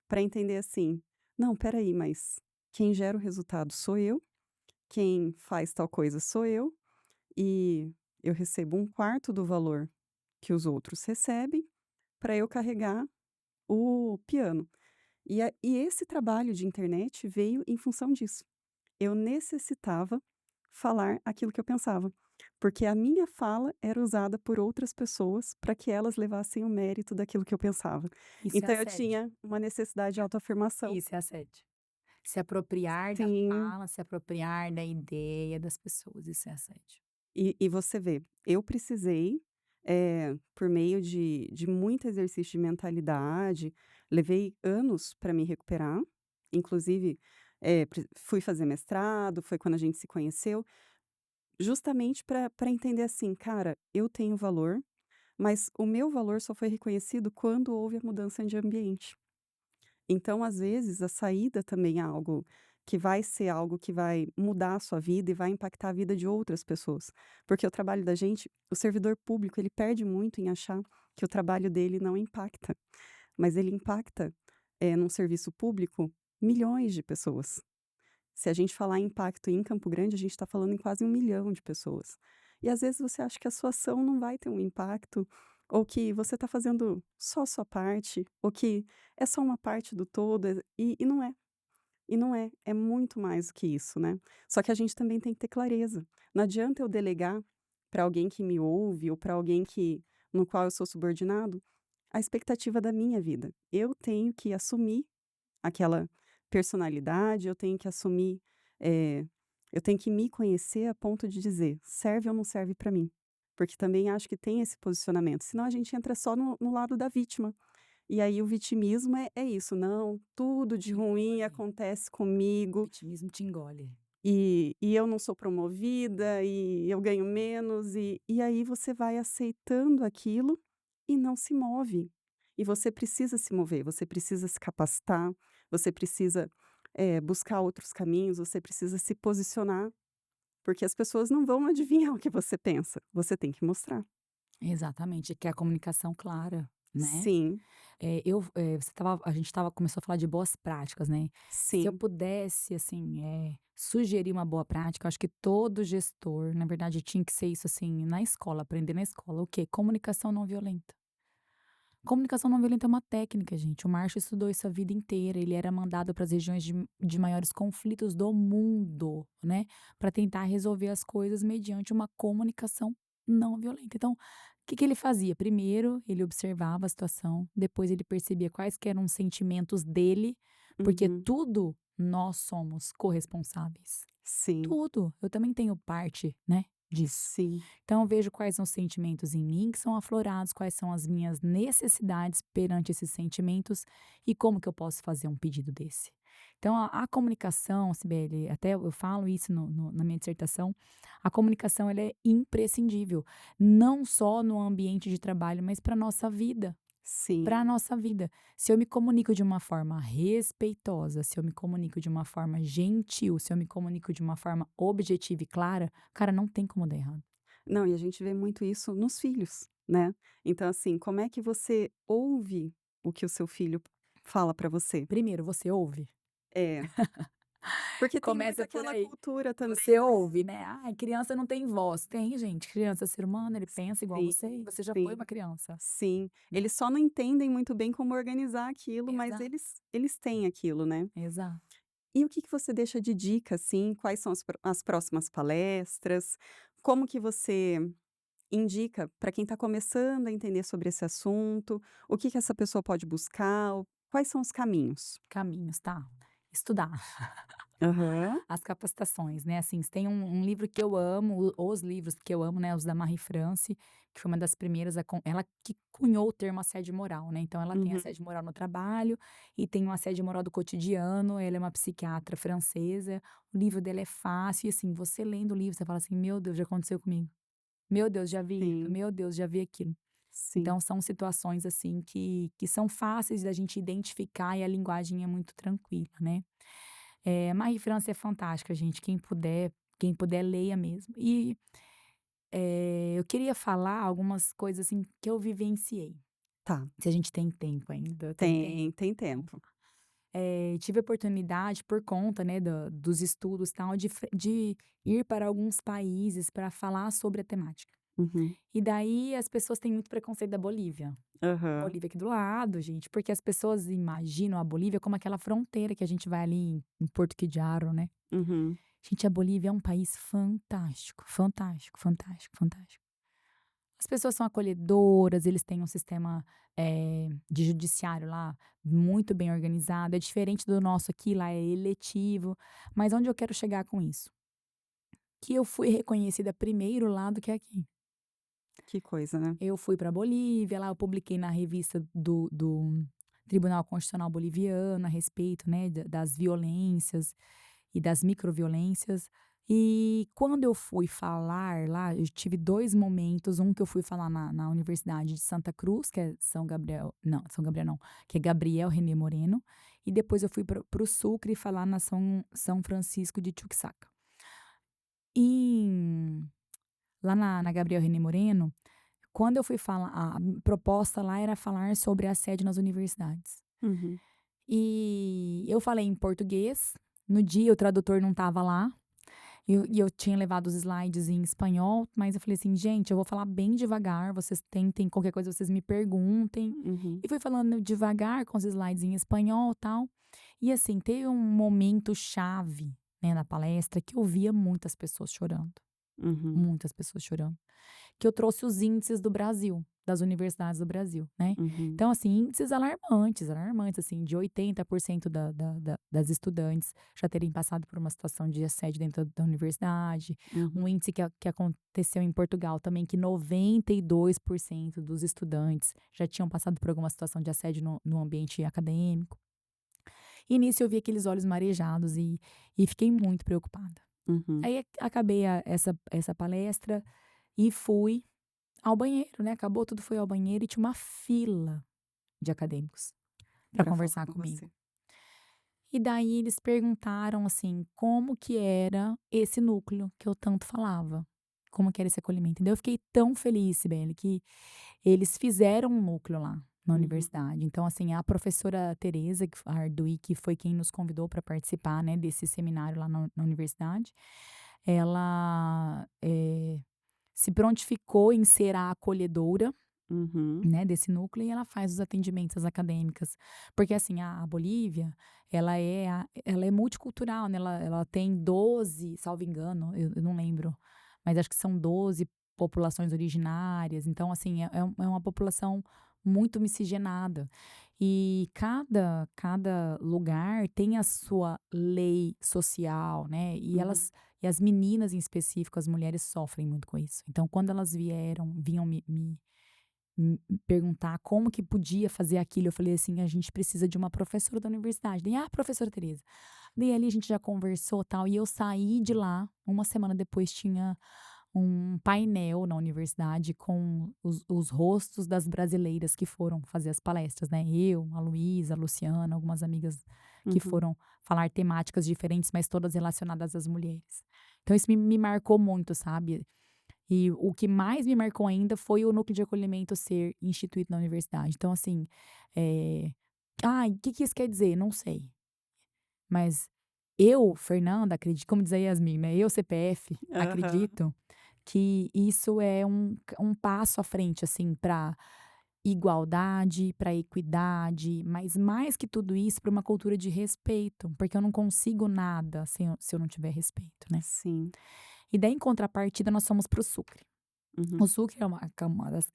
para entender assim: "Não, espera aí, mas o quem gera o resultado sou eu, quem faz tal coisa sou eu, e eu recebo um quarto do valor que os outros recebem para eu carregar o piano. E esse trabalho de internet veio em função disso. Eu necessitava falar aquilo que eu pensava, porque a minha fala era usada por outras pessoas para que elas levassem o mérito daquilo que eu pensava. Isso é Então eu assédio. tinha uma necessidade de autoafirmação. Isso é assédio. Se apropriar da Sim, fala, se apropriar da ideia das pessoas, isso é assédio. e você vê, eu precisei, por meio de muito exercício de mentalidade, levei anos para me recuperar, inclusive, fui fazer mestrado, foi quando a gente se conheceu, justamente para entender assim: "Cara, eu tenho valor, mas o meu valor só foi reconhecido quando houve a mudança de ambiente". Então, às vezes, a saída também é algo que vai ser algo que vai mudar a sua vida e vai impactar a vida de outras pessoas. Porque o trabalho da gente, o servidor público, ele perde muito em achar que o trabalho dele não impacta, mas ele impacta, num serviço público, milhões de pessoas. Se a gente falar em impacto em Campo Grande, a gente está falando em quase 1 milhão de pessoas. E às vezes você acha que a sua ação não vai ter um impacto, ou que você está fazendo só a sua parte, ou que é só uma parte do todo, e não é. E não é, é muito mais do que isso, né. Só que a gente também tem que ter clareza. Não adianta eu delegar para alguém que me ouve ou para alguém que no qual eu sou subordinado, a expectativa da minha vida. Eu tenho que assumir aquela personalidade, eu tenho que assumir, eh, eu tenho que me conhecer a ponto de dizer: "Serve ou não serve para mim?". Porque também acho que tem esse posicionamento, senão a gente entra só no lado da vítima. E aí o vitimismo é isso: "Não, tudo de Te ruim engole. acontece O comigo, vitimismo te engole. e eu não sou promovida, e eu ganho menos", e aí você vai aceitando aquilo e não se move. E você precisa se mover, você precisa se capacitar, você precisa, buscar outros caminhos, você precisa se posicionar, porque as pessoas não vão adivinhar o que você pensa, você tem que mostrar. Exatamente, que é a comunicação clara, né. Sim, A gente começou a falar de boas práticas, né. Se eu sim, pudesse, assim, sugerir uma boa prática, eu acho que todo gestor, na verdade, tinha que ser isso, assim, na escola, aprender na escola, o quê? Comunicação não violenta. Comunicação não violenta é uma técnica, gente. O Marshall estudou isso a vida inteira. Ele era mandado para as regiões de maiores conflitos do mundo, né, para tentar resolver as coisas mediante uma comunicação não violenta. Então, o que que ele fazia? Primeiro, ele observava a situação, depois ele percebia quais que eram os sentimentos dele, porque uhum, tudo nós somos corresponsáveis. sim, Tudo. Eu também tenho parte, né, disso. sim, Então eu vejo quais são os sentimentos em mim que são aflorados, quais são as minhas necessidades perante esses sentimentos e como que eu posso fazer um pedido desse. Então a comunicação, Sibeli, até eu falo isso na minha dissertação, a comunicação ela é imprescindível, não só no ambiente de trabalho, mas para a nossa vida. Para a sim. nossa vida. Se eu me comunico de uma forma respeitosa, se eu me comunico de uma forma gentil, se eu me comunico de uma forma objetiva e clara, cara, não tem como dar errado. Não, e a gente vê muito isso nos filhos, né. Então, assim, como é que você ouve o que o seu filho fala para você? Primeiro, você ouve? É, porque tem muito Começa por aquela aí. cultura também, Você né. ouve, né? "Ai, criança não tem voz". Tem, gente. Criança é ser humano, ele pensa igual Sim, você e você já foi sim, uma criança, sim. né? Eles só não entendem muito bem como organizar aquilo, mas Exato, eles têm aquilo, né. exato. E o que que você deixa de dica, assim, quais são as próximas palestras? Como que você indica para quem está começando a entender sobre esse assunto, o que que essa pessoa pode buscar, quais são os caminhos? Caminhos, tá? Estudar. Aham. As capacitações, né, assim, se tem um livro que eu amo, os livros que eu amo, né, os da Marie France, que foi uma das primeiras ela que cunhou o termo assédio moral, né, então ela tem Uhum. assédio moral no trabalho e tem o assédio moral do cotidiano, ela é uma psiquiatra francesa, o livro dela é fácil e, assim, você lendo o livro, você fala assim: "Meu Deus, já aconteceu comigo. Meu Deus, já vi isso. Sim, Meu Deus, já vi aquilo". sim. Então são situações, assim, que são fáceis da gente identificar e a linguagem é muito tranquila, né. Marie France é fantástica, gente, quem puder leia mesmo. E, eu queria falar algumas coisas, assim, que eu vivenciei, Tá. se a gente tem tempo ainda, tem tempo? Tem Então tempo. tive a oportunidade, por conta, né, dos estudos, tal, de ir para alguns países para falar sobre a temática. Uhum. E daí as pessoas têm muito preconceito da Bolívia. Aham. Bolívia aqui do lado, gente, porque as pessoas imaginam a Bolívia como aquela fronteira que a gente vai ali em Porto Quijaro, né. Uhum. Gente, a Bolívia é um país fantástico, fantástico, fantástico, fantástico. As pessoas são acolhedoras, eles têm um sistema, de judiciário lá muito bem organizado, é diferente do nosso aqui, lá é eletivo. Mas onde eu quero chegar com isso? Que eu fui reconhecida primeiro lá do que aqui. Que coisa, né? Eu fui para Bolívia, lá eu publiquei na revista do Tribunal Constitucional Boliviano a respeito, né, das violências e das microviolências. E quando eu fui falar lá, eu tive 2 momentos, um que eu fui falar na Universidade de Santa Cruz, que é São Gabriel não, que é Gabriel René Moreno, e depois eu fui para o Sucre falar na São Francisco de Chuquisaca. Em Lá na Gabriel René Moreno, quando eu fui falar, a proposta lá era falar sobre assédio nas universidades. Uhum. E eu falei em português, no dia o tradutor não estava lá, e eu tinha levado os slides em espanhol, mas eu falei assim: "Gente, eu vou falar bem devagar, vocês tentem, qualquer coisa vocês me perguntem". Uhum. E fui falando devagar com os slides em espanhol, tal. E assim, teve um momento chave, né, na palestra que eu via muitas pessoas chorando, Uhum. muitas pessoas chorando. Que eu trouxe os índices do Brasil, das universidades do Brasil, né. Uhum. Então, assim, índices alarmantes, alarmantes, assim, de 80% das estudantes já terem passado por uma situação de assédio dentro da universidade. Uhum. Um índice que aconteceu em Portugal também, que 92% dos estudantes já tinham passado por alguma situação de assédio no ambiente acadêmico. E nisso eu vi aqueles olhos marejados e fiquei muito preocupada. Uhum. Aí acabei essa palestra e fui ao banheiro, né, acabou tudo, fui ao banheiro e tinha uma fila de acadêmicos para Pra falar conversar com comigo. você. E daí eles perguntaram, assim, como que era esse núcleo que eu tanto falava, como que era esse acolhimento. Daí eu fiquei tão feliz, Sibeli, que eles fizeram um núcleo lá na Uhum. universidade. Então, assim, a professora Tereza Arduí, que foi quem nos convidou para participar, né, desse seminário lá na universidade, ela, se prontificou em ser a acolhedora, Uhum. né, desse núcleo, e ela faz os atendimentos às acadêmicas. Porque assim, a Bolívia, ela é multicultural, né, ela tem 12, salvo engano, eu não lembro, mas acho que são 12 populações originárias, então assim, é uma população muito miscigenada. E cada lugar tem a sua lei social, né, Uhum. e as meninas em específico, as mulheres sofrem muito com isso. Então quando elas vinham perguntar como que podia fazer aquilo, eu falei assim: "A gente precisa de uma professora da universidade". Daí: "Ah, professora Tereza". Daí ali a gente já conversou, tal, e eu saí de lá, uma semana depois tinha um painel na universidade com os rostos das brasileiras que foram fazer as palestras, né, eu, a Luísa, a Luciana, algumas amigas que Uhum. foram falar temáticas diferentes, mas todas relacionadas às mulheres. Então isso me marcou muito, sabe. E o que mais me marcou ainda foi o núcleo de acolhimento ser instituído na universidade. Então, assim, eh, "Ai, o que que isso quer dizer?", não sei. Mas eu, Fernanda, acredito, como diz a Yasmin, né, eu, CPF, Aham. acredito que isso é um passo à frente, assim, para igualdade, para equidade, mas mais que tudo isso, para uma cultura de respeito, porque eu não consigo nada se eu não tiver respeito, né. Sim. E daí, em contrapartida, nós fomos para o Sucre. O Uhum. Sucre é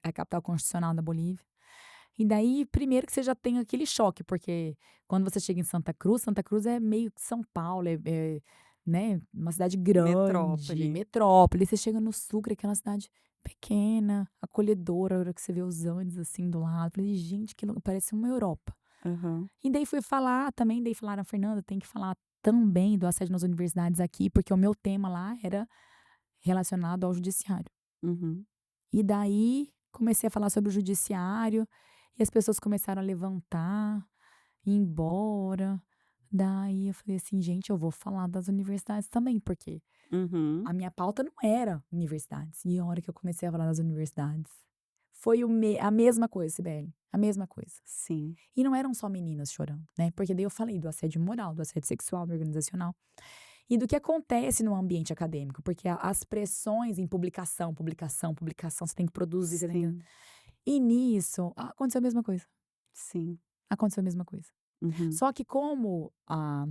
a capital constitucional da Bolívia. E daí, primeiro que você já tem aquele choque, porque quando você chega em Santa Cruz é meio que São Paulo, né, uma cidade grande, Metrópole. metrópole. Você chega no Sucre, aquela cidade pequena, acolhedora, a hora que você vê os Andes, assim, do lado. Falei: "Gente, parece uma Europa". Aham. E daí fui falar também, daí falaram: "Fernanda, tem que falar também do assédio nas universidades aqui", porque o meu tema lá era relacionado ao judiciário. Uhum. E daí comecei a falar sobre o judiciário e as pessoas começaram a levantar, ir embora. Daí eu falei assim: "Gente, eu vou falar das universidades também", porque Uhum. a minha pauta não era universidades. E a hora que eu comecei a falar das universidades, foi a mesma coisa, Sibeli, a mesma coisa. Sim. E não eram só meninas chorando, né, porque daí eu falei do assédio moral, do assédio sexual, do organizacional, e do que acontece no ambiente acadêmico, porque as pressões em publicação, publicação, publicação, você tem que produzir, você tem que... Sim. E nisso, aconteceu a mesma coisa, Sim. aconteceu a mesma coisa. Uhum. Só que como a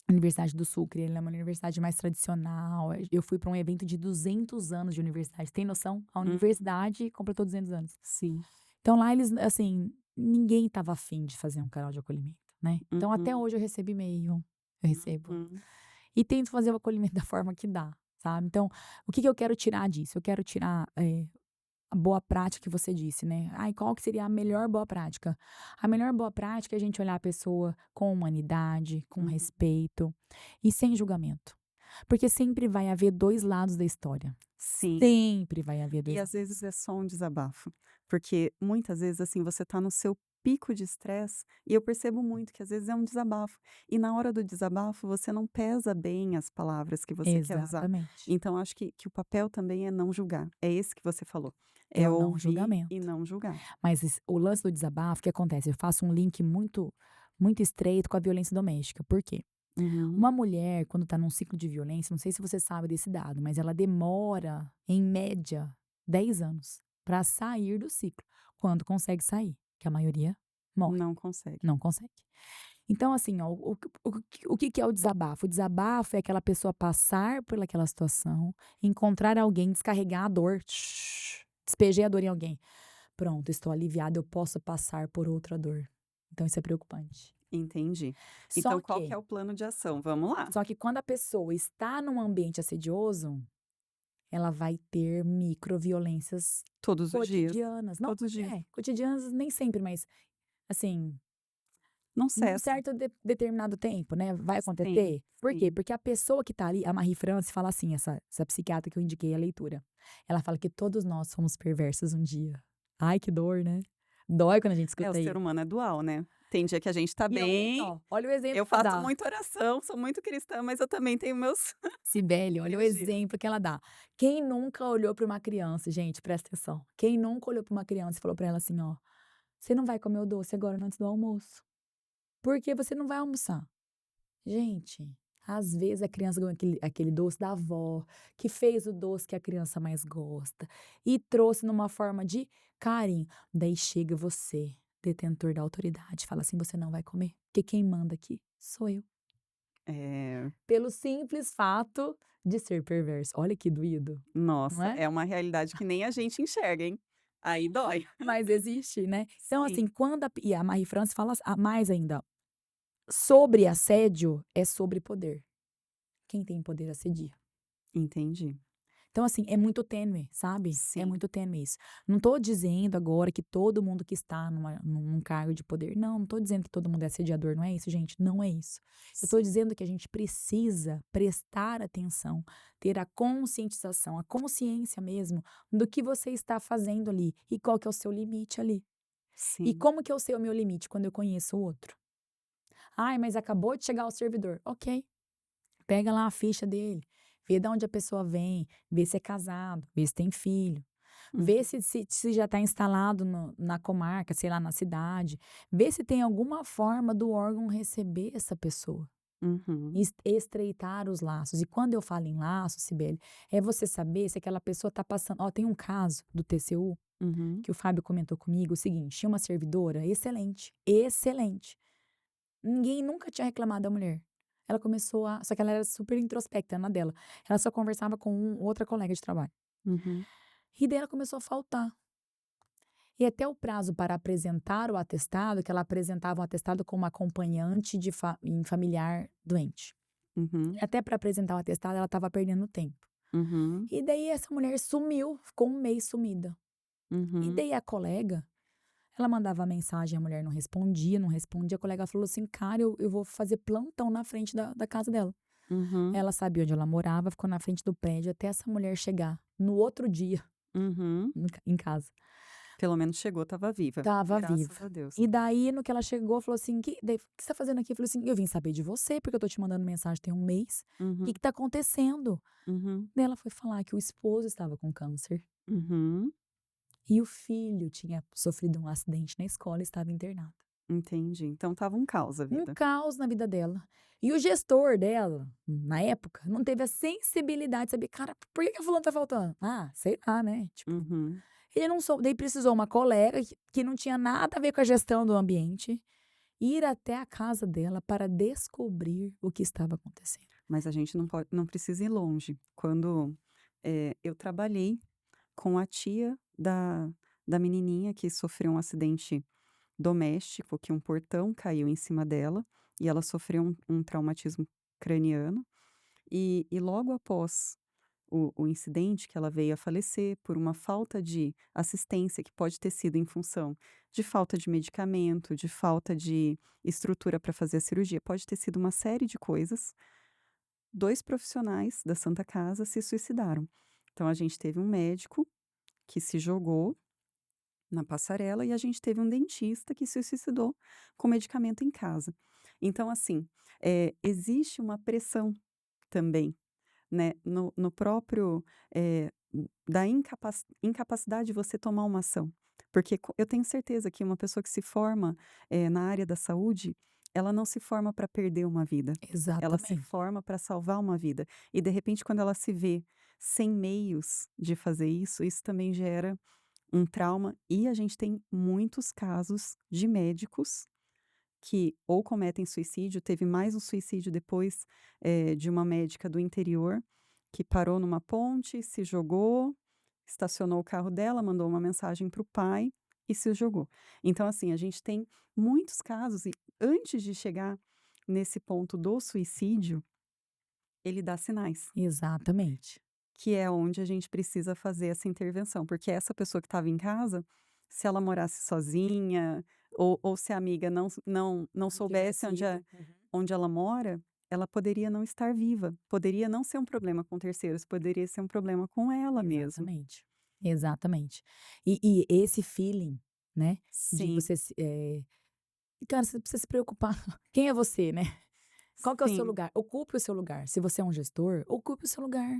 Universidade do Sucre, ela é uma universidade mais tradicional, eu fui para um evento de 200 anos de universidade, tem noção? A universidade completou 200 anos. Sim. Então lá eles, assim, ninguém estava afim de fazer um canal de acolhimento, né. Então até Uhum. hoje eu recebo e-mail, eu recebo. Uhum. E tento fazer o acolhimento da forma que dá, sabe. Então, o que que eu quero tirar disso? Eu quero tirar, a boa prática que você disse, né. Ai, qual que seria a melhor boa prática? A melhor boa prática é a gente olhar a pessoa com humanidade, com Uhum. respeito e sem julgamento. Porque sempre vai haver 2 lados da história. Sim. Sempre vai haver 2 E às lados. vezes é só um desabafo, porque muitas vezes, assim, você tá no seu pico de estresse, e eu percebo muito que às vezes é um desabafo, e na hora do desabafo você não pesa bem as palavras que você quer usar. Exatamente. Então acho que o papel também é não julgar, é esse que você falou, É é o não ouvir e julgamento. não julgar. Mas o lance do desabafo, o que acontece? Eu faço um link muito estreito com a violência doméstica. Por quê? Uhum. Uma mulher, quando está num ciclo de violência, não sei se você sabe desse dado, mas ela demora, em média, 10 anos para sair do ciclo. Quando consegue sair, que a maioria morre, Não consegue. não consegue. Então, assim, ó, o que que é o desabafo? O desabafo é aquela pessoa passar por aquela situação, encontrar alguém, descarregar a dor. Despejei a dor em alguém. Pronto, estou aliviada, eu posso passar por outra dor. Então isso é preocupante. Entendi. Então Só qual que é que o plano de ação? Vamos lá. só que quando a pessoa está num ambiente assedioso, ela vai ter microviolências Todos os dias. cotidianas. Não, Todos os dias. cotidianas nem sempre, mas, assim, Não num cessam. certo determinado tempo, né, vai Sim, acontecer. Por quê? sim. Porque a pessoa que tá ali, a Marie France fala assim, essa psiquiatra que eu indiquei a leitura, ela fala que todos nós fomos perversos um dia. Ai, que dor, né? Dói quando a gente É, o escuta ser isso. humano é dual, né. Tem dia que a gente tá E olha bem, só, olha o exemplo eu que ela faço dá. muita oração, sou muito cristã, mas eu também tenho meus Sibeli, olha o meus dias. exemplo que ela dá. Quem nunca olhou para uma criança, gente, presta atenção. Quem nunca olhou para uma criança e falou para ela assim, ó: "Você não vai comer o doce agora antes do almoço, porque você não vai almoçar". Gente, às vezes a criança ganhou aquele doce da avó, que fez o doce que a criança mais gosta e trouxe numa forma de carinho. Daí chega você, detentor da autoridade, e fala assim: "Você não vai comer, porque quem manda aqui sou eu". É, Pelo simples fato de ser perverso. Olha que doído, não nossa, é? é uma realidade que nem a gente enxerga, hein. Aí dói. Mas existe, né. Então, assim, Sim, quando e a Marie France fala mais ainda, sobre assédio é sobre poder. Quem tem poder assedia. entendi. Então, assim, é muito tênue, sabe? É Sim, muito tênue isso. Não tô dizendo agora que todo mundo que está num cargo de poder não tô dizendo que todo mundo é assediador, não é isso, gente, não é isso. Eu tô sim, dizendo que a gente precisa prestar atenção, ter a conscientização, a consciência mesmo do que você está fazendo ali e qual que é o seu limite ali. E sim. como que eu sei o meu limite? Quando eu conheço o outro. Ai, mas acabou de chegar o servidor. Ok, pega lá a ficha dele, vê de onde a pessoa vem, vê se é casado, vê se tem filho, vê Uhum, se já está instalado na comarca, sei lá, na cidade, vê se tem alguma forma do órgão receber essa pessoa. uhum, Estreitar os laços. E quando eu falo em laços, Sibeli, é você saber se aquela pessoa está passando. Ó, tem um caso do TCU uhum, que o Fábio comentou comigo o seguinte: tinha uma servidora excelente, excelente. Ninguém nunca tinha reclamado da mulher. Ela começou a só que ela era super introspecta na dela. Ela só conversava com outra colega de trabalho. uhum, E daí ela começou a faltar. E até o prazo para apresentar o atestado, que ela apresentava o atestado como acompanhante em familiar doente. uhum, Até para apresentar o atestado, ela estava perdendo tempo. uhum, E daí essa mulher sumiu, ficou um mês sumida. E uhum, daí a colega, ela mandava mensagem, a mulher não respondia, não respondia. A colega falou assim: cara, eu vou fazer plantão na frente da casa dela. uhum, Ela sabia onde ela morava, ficou na frente do prédio até essa mulher chegar no outro dia uhum. em casa. Pelo menos chegou, estava viva, Estava graças viva. a Deus. E daí, no que ela chegou, falou assim: "O que você tá fazendo aqui?" Eu falei assim: "Eu vim saber de você, porque eu tô te mandando mensagem tem um mês. O que Uhum, que tá acontecendo?" uhum, Daí ela foi falar que o esposo estava com câncer. uhum. E o filho tinha sofrido um acidente na escola e estava internado. Entendi. Então estava um caos a Um vida. caos na vida dela. E o gestor dela, na época, não teve a sensibilidade de saber: "Cara, por que que a fulana tá faltando?". "Ah, sei lá, né", tipo, Uhum. ele não soube, daí precisou uma colega que não tinha nada a ver com a gestão do ambiente, ir até a casa dela para descobrir o que estava acontecendo. Mas a gente não precisa ir longe. Quando, eu trabalhei com a tia da menininha que sofreu um acidente doméstico, que um portão caiu em cima dela, e ela sofreu um traumatismo craniano, e logo após o incidente que ela veio a falecer por uma falta de assistência, que pode ter sido em função de falta de medicamento, de falta de estrutura para fazer a cirurgia, pode ter sido uma série de coisas. 2 profissionais da Santa Casa se suicidaram. Então a gente teve um médico que se jogou na passarela e a gente teve um dentista que se suicidou com medicamento em casa. Então assim, existe uma pressão também, né, no próprio, da incapacidade de você tomar uma ação. Porque eu tenho certeza que uma pessoa que se forma, na área da saúde, ela não se forma para perder uma vida, ela se Exatamente. forma para salvar uma vida. E de repente quando ela se vê sem meios de fazer isso também gera um trauma, e a gente tem muitos casos de médicos que ou cometem suicídio. Teve mais um suicídio depois, de uma médica do interior, que parou numa ponte, se jogou, estacionou o carro dela, mandou uma mensagem para o pai e se jogou. Então, assim, a gente tem muitos casos, e antes de chegar nesse ponto do suicídio, ele dá sinais, Exatamente. que é onde a gente precisa fazer essa intervenção, porque essa pessoa que estava em casa, se ela morasse sozinha, ou se a amiga não Não soubesse tivesse ido. Uhum. onde ela mora, ela poderia não estar viva, poderia não ser um problema com terceiros, poderia ser um problema com ela mesmo. Exatamente, exatamente. E esse feeling, né, de Sim, você cara, você não precisa se preocupar. Quem é você, né? Qual que é o seu sim, lugar? Ocupe o seu lugar. Se você é um gestor, ocupe o seu lugar,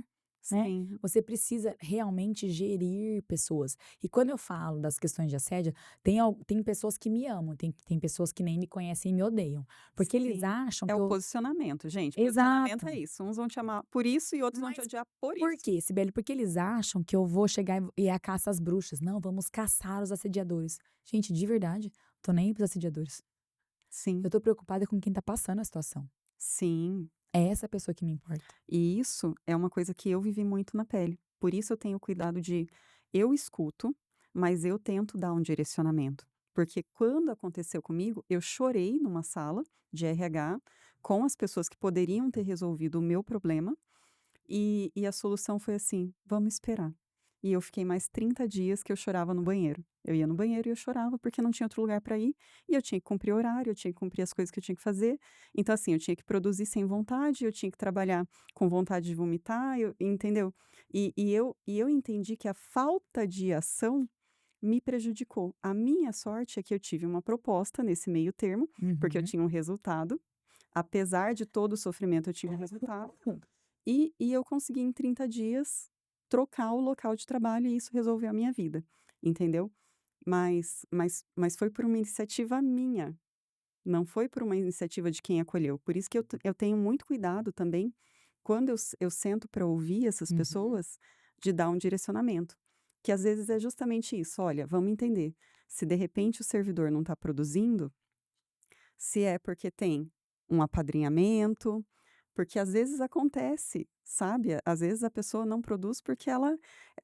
né. sim, Você precisa realmente gerir pessoas. E quando eu falo das questões de assédio, tem pessoas que me amam, tem pessoas que nem me conhecem e me odeiam, porque eles sim. acham É que o eu posicionamento, gente, posicionamento exato. é isso, uns vão te amar por isso e outros vão te Mas odiar por por isso. quê, Sibeli? Porque eles acham que eu vou chegar e é a caça às bruxas. "Não, vamos caçar os assediadores". Gente, de verdade, tô nem aí para os assediadores. Eu Sim, tô preocupada com quem tá passando a situação. sim. É essa pessoa que me importa. E isso é uma coisa que eu vivi muito na pele. Por isso eu tenho cuidado de eu escuto, mas eu tento dar um direcionamento. Porque quando aconteceu comigo, eu chorei numa sala de RH com as pessoas que poderiam ter resolvido o meu problema, e a solução foi assim: vamos esperar. E eu fiquei mais 30 dias que eu chorava no banheiro. Eu ia no banheiro e eu chorava porque não tinha outro lugar para ir, e eu tinha que cumprir horário, eu tinha que cumprir as coisas que eu tinha que fazer. Então, assim, eu tinha que produzir sem vontade, eu tinha que trabalhar com vontade de vomitar, entendeu? E eu entendi que a falta de ação me prejudicou. A minha sorte é que eu tive uma proposta nesse meio termo, porque eu Uhum. tinha um resultado. Apesar de todo o sofrimento, eu tinha um resultado. E eu consegui em 30 dias trocar o local de trabalho, e isso resolveu a minha vida, entendeu? Mas foi por uma iniciativa minha, não foi por uma iniciativa de quem acolheu. Por isso que eu tenho muito cuidado também, quando eu sento para ouvir essas Uhum. pessoas, de dar um direcionamento, que às vezes é justamente isso: "Olha, vamos entender, se de repente o servidor não está produzindo, se é porque tem um apadrinhamento", porque às vezes acontece, sabe? Às vezes a pessoa não produz porque ela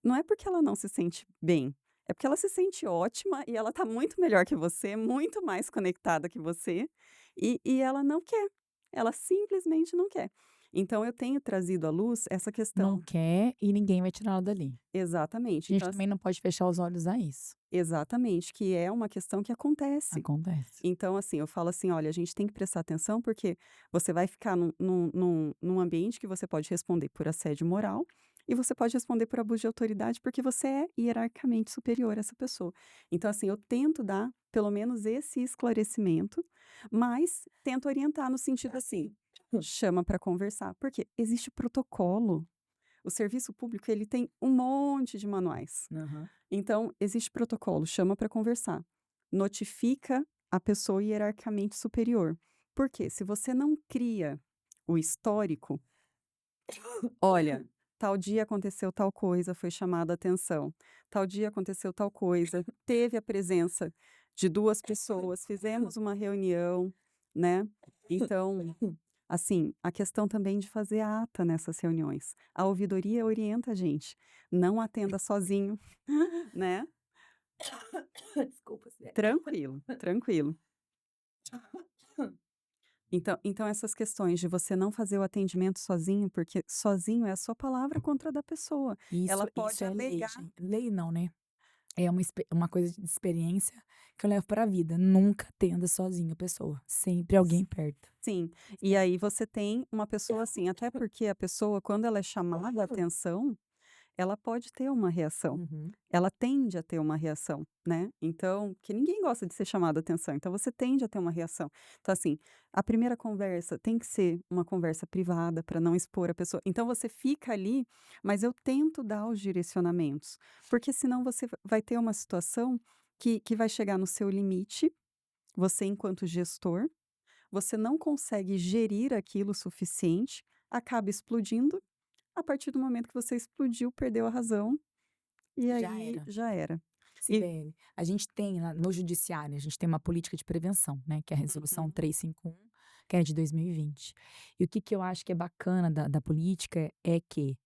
não é porque ela não se sente bem, é porque ela se sente ótima e ela tá muito melhor que você, muito mais conectada que você, e ela não quer, ela simplesmente não quer. Então eu tenho trazido à luz essa Não questão. quer e ninguém vai tirar ela dali. Exatamente. A Então gente também não pode fechar os olhos a isso. exatamente, que é uma questão que acontece. Acontece. Então, assim, eu falo assim: "Olha, a gente tem que prestar atenção, porque você vai ficar num ambiente que você pode responder por assédio moral, e você pode responder por abuso de autoridade, porque você é hierarquicamente superior a essa pessoa". Então, assim, eu tento dar pelo menos esse esclarecimento, mas tento orientar no sentido assim: chama para conversar, porque existe protocolo. O serviço público, ele tem um monte de manuais. Aham. Então, existe protocolo, chama para conversar. Notifica a pessoa hierarquicamente superior. Por quê? Se você não cria o histórico, olha, tal dia aconteceu tal coisa, foi chamada a atenção. Tal dia aconteceu tal coisa, teve a presença de 2 pessoas, fizemos uma reunião, né. Então, assim, a questão também de fazer ata nessas reuniões. A ouvidoria orienta a gente, não atenda sozinho, né. Desculpa, Sibeli. Tranquilo, tranquilo. Então essas questões de você não fazer o atendimento sozinho, porque sozinho é a sua palavra contra a da pessoa. Isso Ela isso pode é lei, alegar. gente. Lei não, né. É uma coisa de experiência que eu levo pra vida. Nunca atenda sozinho a pessoa, sempre alguém perto. Sim, e aí você tem uma pessoa assim, até porque a pessoa, quando ela é chamada a atenção, ela pode ter uma reação. Uhum. Ela tende a ter uma reação, né. Então, que ninguém gosta de ser chamado a atenção, então você tende a ter uma reação. Então, assim, a primeira conversa tem que ser uma conversa privada para não expor a pessoa. Então você fica ali, mas eu tento dar os direcionamentos, porque senão você vai ter uma situação que vai chegar no seu limite, você enquanto gestor, você não consegue gerir aquilo o suficiente, acaba explodindo, a partir do momento que você explodiu, perdeu a razão, e Já aí era. já era. E Sibeli, a gente tem lá no judiciário, a gente tem uma política de prevenção, né, que é a resolução Uhum. 351, que é de 2020. E o que que eu acho que é bacana da política é que,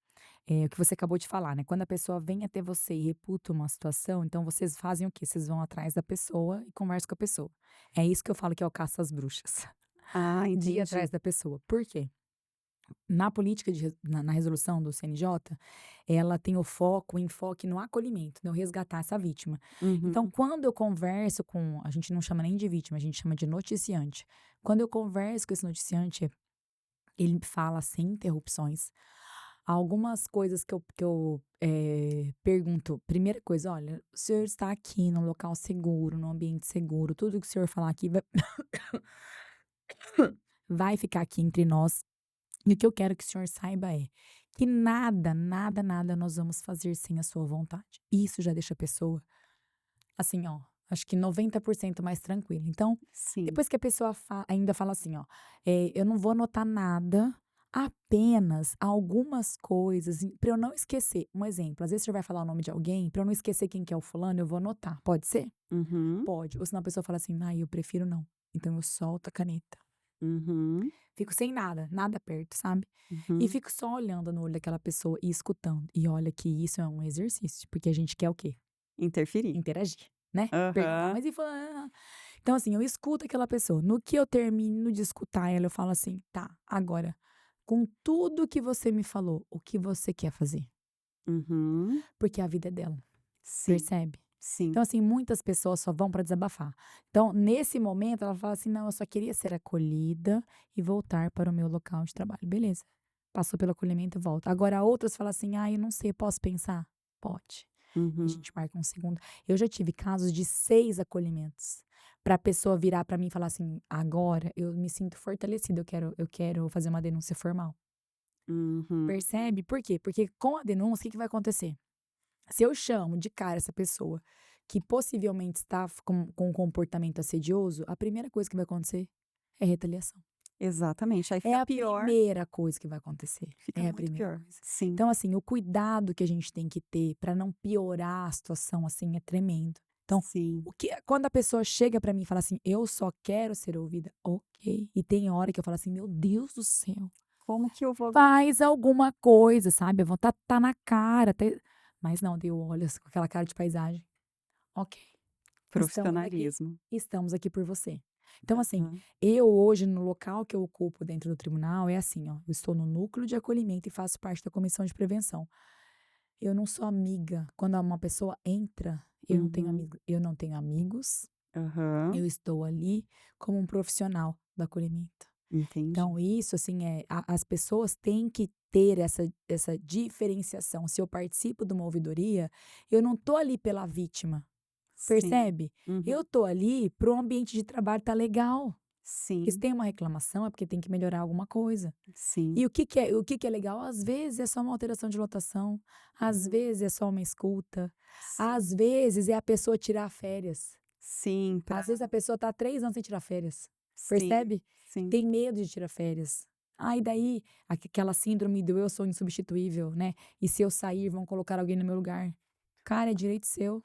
o que você acabou de falar, né, quando a pessoa vem até você e reputa uma situação, então vocês fazem o quê? Vocês vão atrás da pessoa e conversam com a pessoa. É isso que eu falo que é o caça às bruxas, Ah, de ir entendi. atrás da pessoa. Por quê? Na política na resolução do CNJ, ela tem o enfoque no acolhimento, no resgatar essa vítima. Então, Uhum. quando eu converso com a gente não chama nem de vítima, a gente chama de noticiante. Quando eu converso com esse noticiante, ele fala sem interrupções. Algumas coisas que eu pergunto, primeira coisa: "Olha, o senhor está aqui num local seguro, num ambiente seguro, tudo que o senhor falar aqui vai vai ficar aqui entre nós. E o que eu quero que o senhor saiba é que nada, nada, nada nós vamos fazer sem a sua vontade". Isso já deixa a pessoa, assim, ó, acho que 90% mais tranquila. Então, Sim. depois que a pessoa ainda fala assim, ó, eu não vou anotar nada, apenas algumas coisas para eu não esquecer. Um exemplo, às vezes você vai falar o nome de alguém, para eu não esquecer quem que é o fulano, eu vou anotar. Pode ser? Uhum. Pode. Ou senão a pessoa fala assim: "Ai, eu prefiro não". Então eu solto a caneta. Uhum. Fico sem nada, nada perto, sabe. E Uhum. fico só olhando no olho daquela pessoa e escutando. E olha que isso é um exercício, porque a gente quer o quê? Interferir. Interagir, né. Perguntar: Aham. "Mas e fulano?". Então assim, eu escuto aquela pessoa. No que eu termino de escutar ela, eu falo assim: "Tá, agora, com tudo que você me falou, o que você quer fazer?". Uhum. Porque a vida é dela, Sim, percebe? sim. Então assim, muitas pessoas só vão para desabafar. Então, nesse momento, ela fala assim: "Não, eu só queria ser acolhida e voltar para o meu local de trabalho". Beleza, passou pelo acolhimento e volta. Agora outras falam assim: "Ah, eu não sei, posso pensar?". Pode. E a Uhum. gente marca um segundo. Eu já tive casos de 6 acolhimentos, pra pessoa virar pra mim e falar assim: "Agora eu me sinto fortalecida, eu quero fazer uma denúncia formal". Uhum. Percebe? Por quê? Porque com a denúncia, o que que vai acontecer? Se eu chamo de cara essa pessoa que possivelmente está com um comportamento assedioso, a primeira coisa que vai acontecer é retaliação. Exatamente, aí É fica a pior, primeira coisa que vai acontecer, fica é a muito primeira pior. coisa. Sim, Então, assim, o cuidado que a gente tem que ter para não piorar a situação, assim, é tremendo. Então, sim. quando a pessoa chega para mim e fala assim: "Eu só quero ser ouvida", ok. E tem hora que eu falo assim: "Meu Deus do céu, Como que eu vou faz alguma coisa", sabe, a vontade tá na cara, mas não, daí eu olho assim com aquela cara de paisagem. Ok, profissionalismo. estamos aqui por você. Então, assim, Aham. eu hoje no local que eu ocupo dentro do tribunal é assim, ó, eu estou no núcleo de acolhimento e faço parte da comissão de prevenção. Eu não sou amiga, quando uma pessoa entra, Uhum. eu não tenho amigos, Aham. eu estou ali como um profissional do acolhimento. Entendi. Então isso, assim, as pessoas têm que ter essa diferenciação. Se eu participo de uma ouvidoria, eu não tô ali pela vítima. Sim. Percebe? Uhum. Eu tô ali para o ambiente de trabalho tá legal. Porque se Sim, tem uma reclamação é porque tem que melhorar alguma coisa. sim. E o que que é legal? Às vezes é só uma alteração de lotação, às Uhum. vezes é só uma escuta, às Sim, vezes é a pessoa tirar férias. sim, Às vezes a pessoa tá 3 anos sem tirar férias, sim, percebe? sim. Tem medo de tirar férias. Ah, e daí aquela síndrome do "eu sou insubstituível", né, "e se eu sair vão colocar alguém no meu lugar". Cara, é direito seu.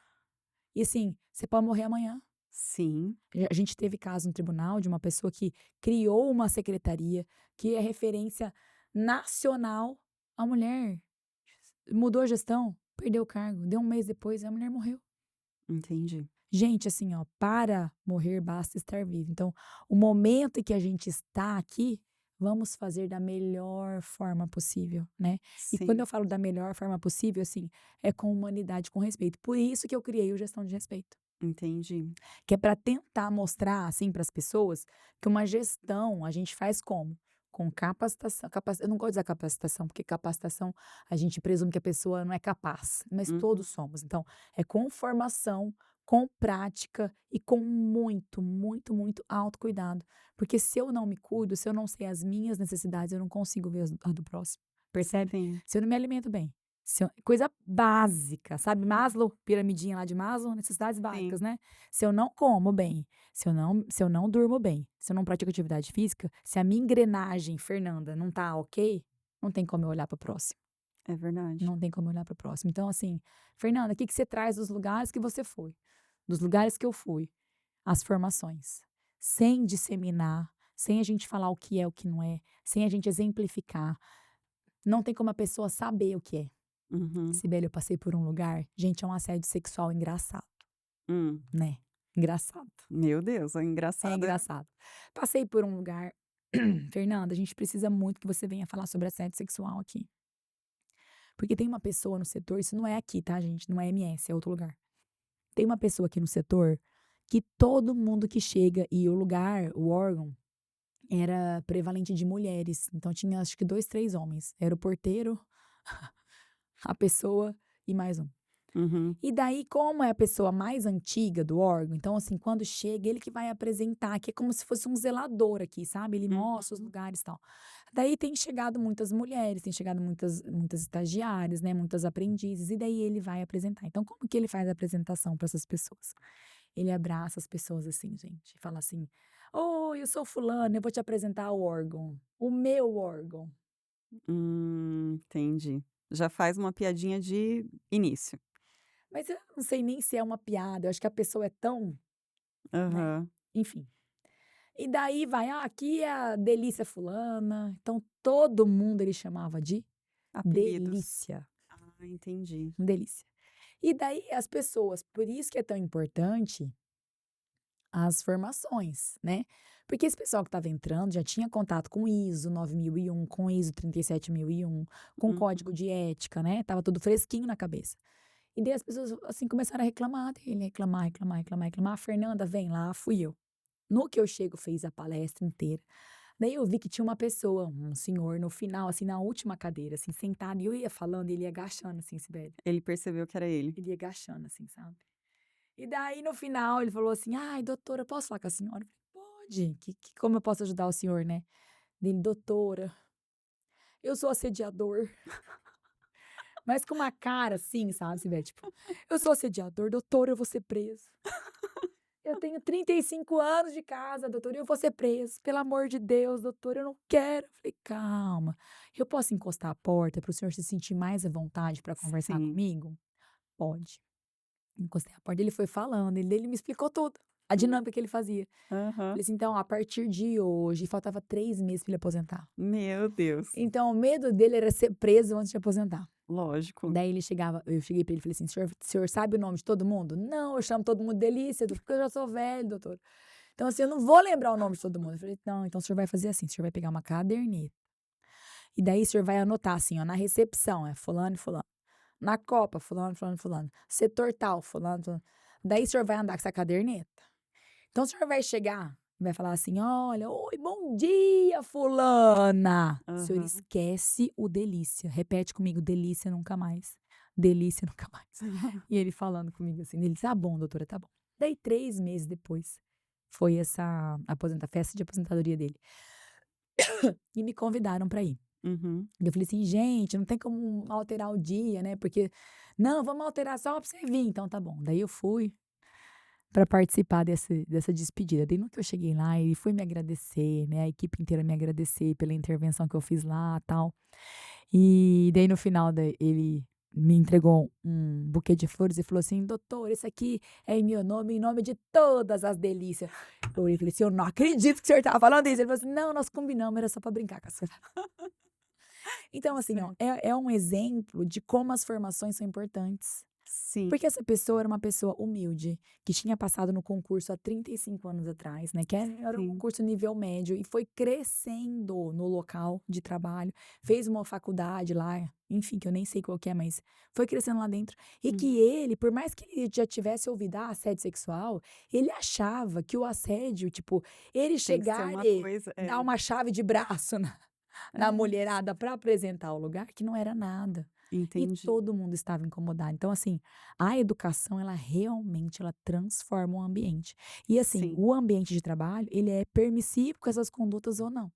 E assim, você pode morrer amanhã. Sim, A gente teve caso no tribunal de uma pessoa que criou uma secretaria, que é referência nacional. A mulher mudou a gestão, perdeu o cargo, deu um mês depois, a mulher morreu. entendi. Gente, assim, ó, para morrer basta estar vivo. Então, o momento em que a gente está aqui, vamos fazer da melhor forma possível, né? E quando Sim, eu falo da melhor forma possível, assim, é com humanidade, com respeito. Por isso que eu criei o Gestão de Respeito. entendi. Que é para tentar mostrar, assim, para as pessoas que uma gestão a gente faz como? Com capacitação, eu não gosto de usar capacitação, porque capacitação a gente presume que a pessoa não é capaz, mas Uhum. todos somos. Então, é com formação, com prática e com muito, muito, muito autocuidado. Porque se eu não me cuido, se eu não sei as minhas necessidades, eu não consigo ver a do próximo, percebe? Sim. Se eu não me alimento bem, coisa básica, sabe? Maslow, piramidinha lá de Maslow, necessidades Sim, básicas, né? Se eu não como bem, se eu não durmo bem, se eu não pratico atividade física, se a minha engrenagem, Fernanda, não tá ok, não tem como eu olhar para o próximo. é verdade. Não tem como eu olhar para o próximo. Então, assim, Fernanda, o que que você traz dos lugares que você foi? Dos lugares que eu fui? As formações. Sem disseminar, sem a gente falar o que é, o que não é, sem a gente exemplificar. Não tem como a pessoa saber o que é. Uhum. Sibeli, eu passei por um lugar, gente, é um assédio sexual engraçado, Hum. né? Engraçado. Meu Deus, é É engraçado. engraçado. Passei por um lugar Fernanda, a gente precisa muito que você venha falar sobre assédio sexual aqui. Porque tem uma pessoa no setor, isso não é aqui, tá, gente? Não é MS, é outro lugar. Tem uma pessoa aqui no setor que todo mundo que chega e o lugar, o órgão, era prevalente de mulheres. Então tinha acho que 2, 3 homens. Era o porteiro, a pessoa e mais um. Uhum. E daí, como é a pessoa mais antiga do órgão, então, assim, quando chega, ele que vai apresentar, que é como se fosse um zelador aqui, sabe? Ele mostra os Uhum. lugares e tal. Daí tem chegado muitas mulheres, tem chegado muitas estagiárias, né? Muitas aprendizes, e daí ele vai apresentar. Então, como que ele faz a apresentação para essas pessoas? Ele abraça as pessoas assim, gente, e fala assim: Oi, eu sou fulano, eu vou te apresentar o órgão, o meu órgão. Entendi. Já faz uma piadinha de início. Mas eu não sei nem se é uma piada, eu acho que a pessoa é tão, né? Aham. Enfim. E daí vai: "Ah, aqui é a Delícia fulana", então todo mundo ele chamava de Apelidos. Delícia, Ah, entendi. Delícia. E daí as pessoas por isso que é tão importante as formações, né, porque esse pessoal que estava entrando já tinha contato com ISO 9001, com ISO 37001, com código Uhum. de ética, né, estava tudo fresquinho na cabeça. E daí as pessoas, assim, começaram a reclamar dele, reclamar, reclamar, reclamar, reclamar: "Ah, "Fernanda, vem lá", fui eu. No que eu chego, fez a palestra inteira. Daí eu vi que tinha uma pessoa, um senhor, no final, assim, na última cadeira, assim, sentado, e eu ia falando, e ele ia agachando, assim, Sibeli. Ele percebeu que era ele. Ele ia agachando, assim, sabe. E daí, no final, ele falou assim: "Ai, doutora, eu posso falar com a senhora?" Eu falei: "Pode, como eu posso ajudar o senhor, né?" Dele: "Doutora, eu sou assediador", mas com uma cara assim, sabe, Sibeli, tipo: "Eu sou assediador, doutora, eu vou ser preso. Eu tenho 35 anos de casa, doutor, e eu vou ser preso. Pelo amor de Deus, doutor, eu não quero." Eu falei: "Calma, eu posso encostar a porta para o senhor se sentir mais à vontade para conversar Sim. comigo?" "Pode." Encostei a porta, ele foi falando, ele me explicou tudo, a dinâmica que ele fazia. Aham. Falei assim: "Então, a partir de hoje", faltava 3 meses para ele aposentar. Meu Deus. Então, o medo dele era ser preso antes de aposentar. Lógico. Daí ele chegava, eu cheguei para ele e falei assim: "O senhor sabe o nome de todo mundo?" "Não, eu chamo todo mundo Delícia, porque eu já sou velho, doutor." Então, assim, eu não vou lembrar o nome de todo mundo. Eu falei: "Não, então o senhor vai fazer assim, o senhor vai pegar uma caderneta, e daí o senhor vai anotar assim, ó, na recepção é fulano e fulano, na copa fulano, fulano, fulano, setor tal, fulano, fulano." Daí o senhor vai andar com essa caderneta. Então o senhor vai chegar e vai falar assim: "Olha, oi, bom dia, fulana." O senhor Aham. esquece o delícia, repete comigo: "Delícia nunca mais, delícia nunca mais." E ele falando comigo assim, ele disse: "Tá bom, doutora, tá bom." Daí 3 meses depois, foi essa festa de aposentadoria dele. E me convidaram para ir. Uhum. E eu falei assim: "Gente, não tem como alterar o dia, né, porque" "Não, vamos alterar só pra você vir". Então tá bom. Daí eu fui para participar dessa despedida. Daí no que eu cheguei lá, ele foi me agradecer, né, a equipe inteira me agradecer pela intervenção que eu fiz lá, tal. E daí no final ele me entregou um buquê de flores e falou assim: "Doutor, esse aqui é em nome de todas as delícias". Eu olhei e falei assim: "Eu não acredito que o senhor estava falando isso". Ele falou assim: "Não, nós combinamos, era só para brincar com a senhora". Então assim, ó, Certo. é um exemplo de como as formações são importantes. Sim, Porque essa pessoa era uma pessoa humilde, que tinha passado no concurso há 35 anos atrás, né, que era um sim. concurso nível médio e foi crescendo no local de trabalho, fez uma faculdade lá, enfim, que eu nem sei qual que é, mas foi crescendo lá dentro. E Uhum. que ele, por mais que ele já tivesse ouvido, assédio sexual, ele achava que o assédio, tipo, ele Tem que ser chegar uma e coisa dar é, uma chave de braço na é, mulherada para apresentar o lugar, que não era nada. E entendi. todo mundo estava incomodado. Então, assim, a educação, ela realmente ela transforma o ambiente. E, assim, Sim, o ambiente de trabalho, ele é permissivo com essas condutas ou não.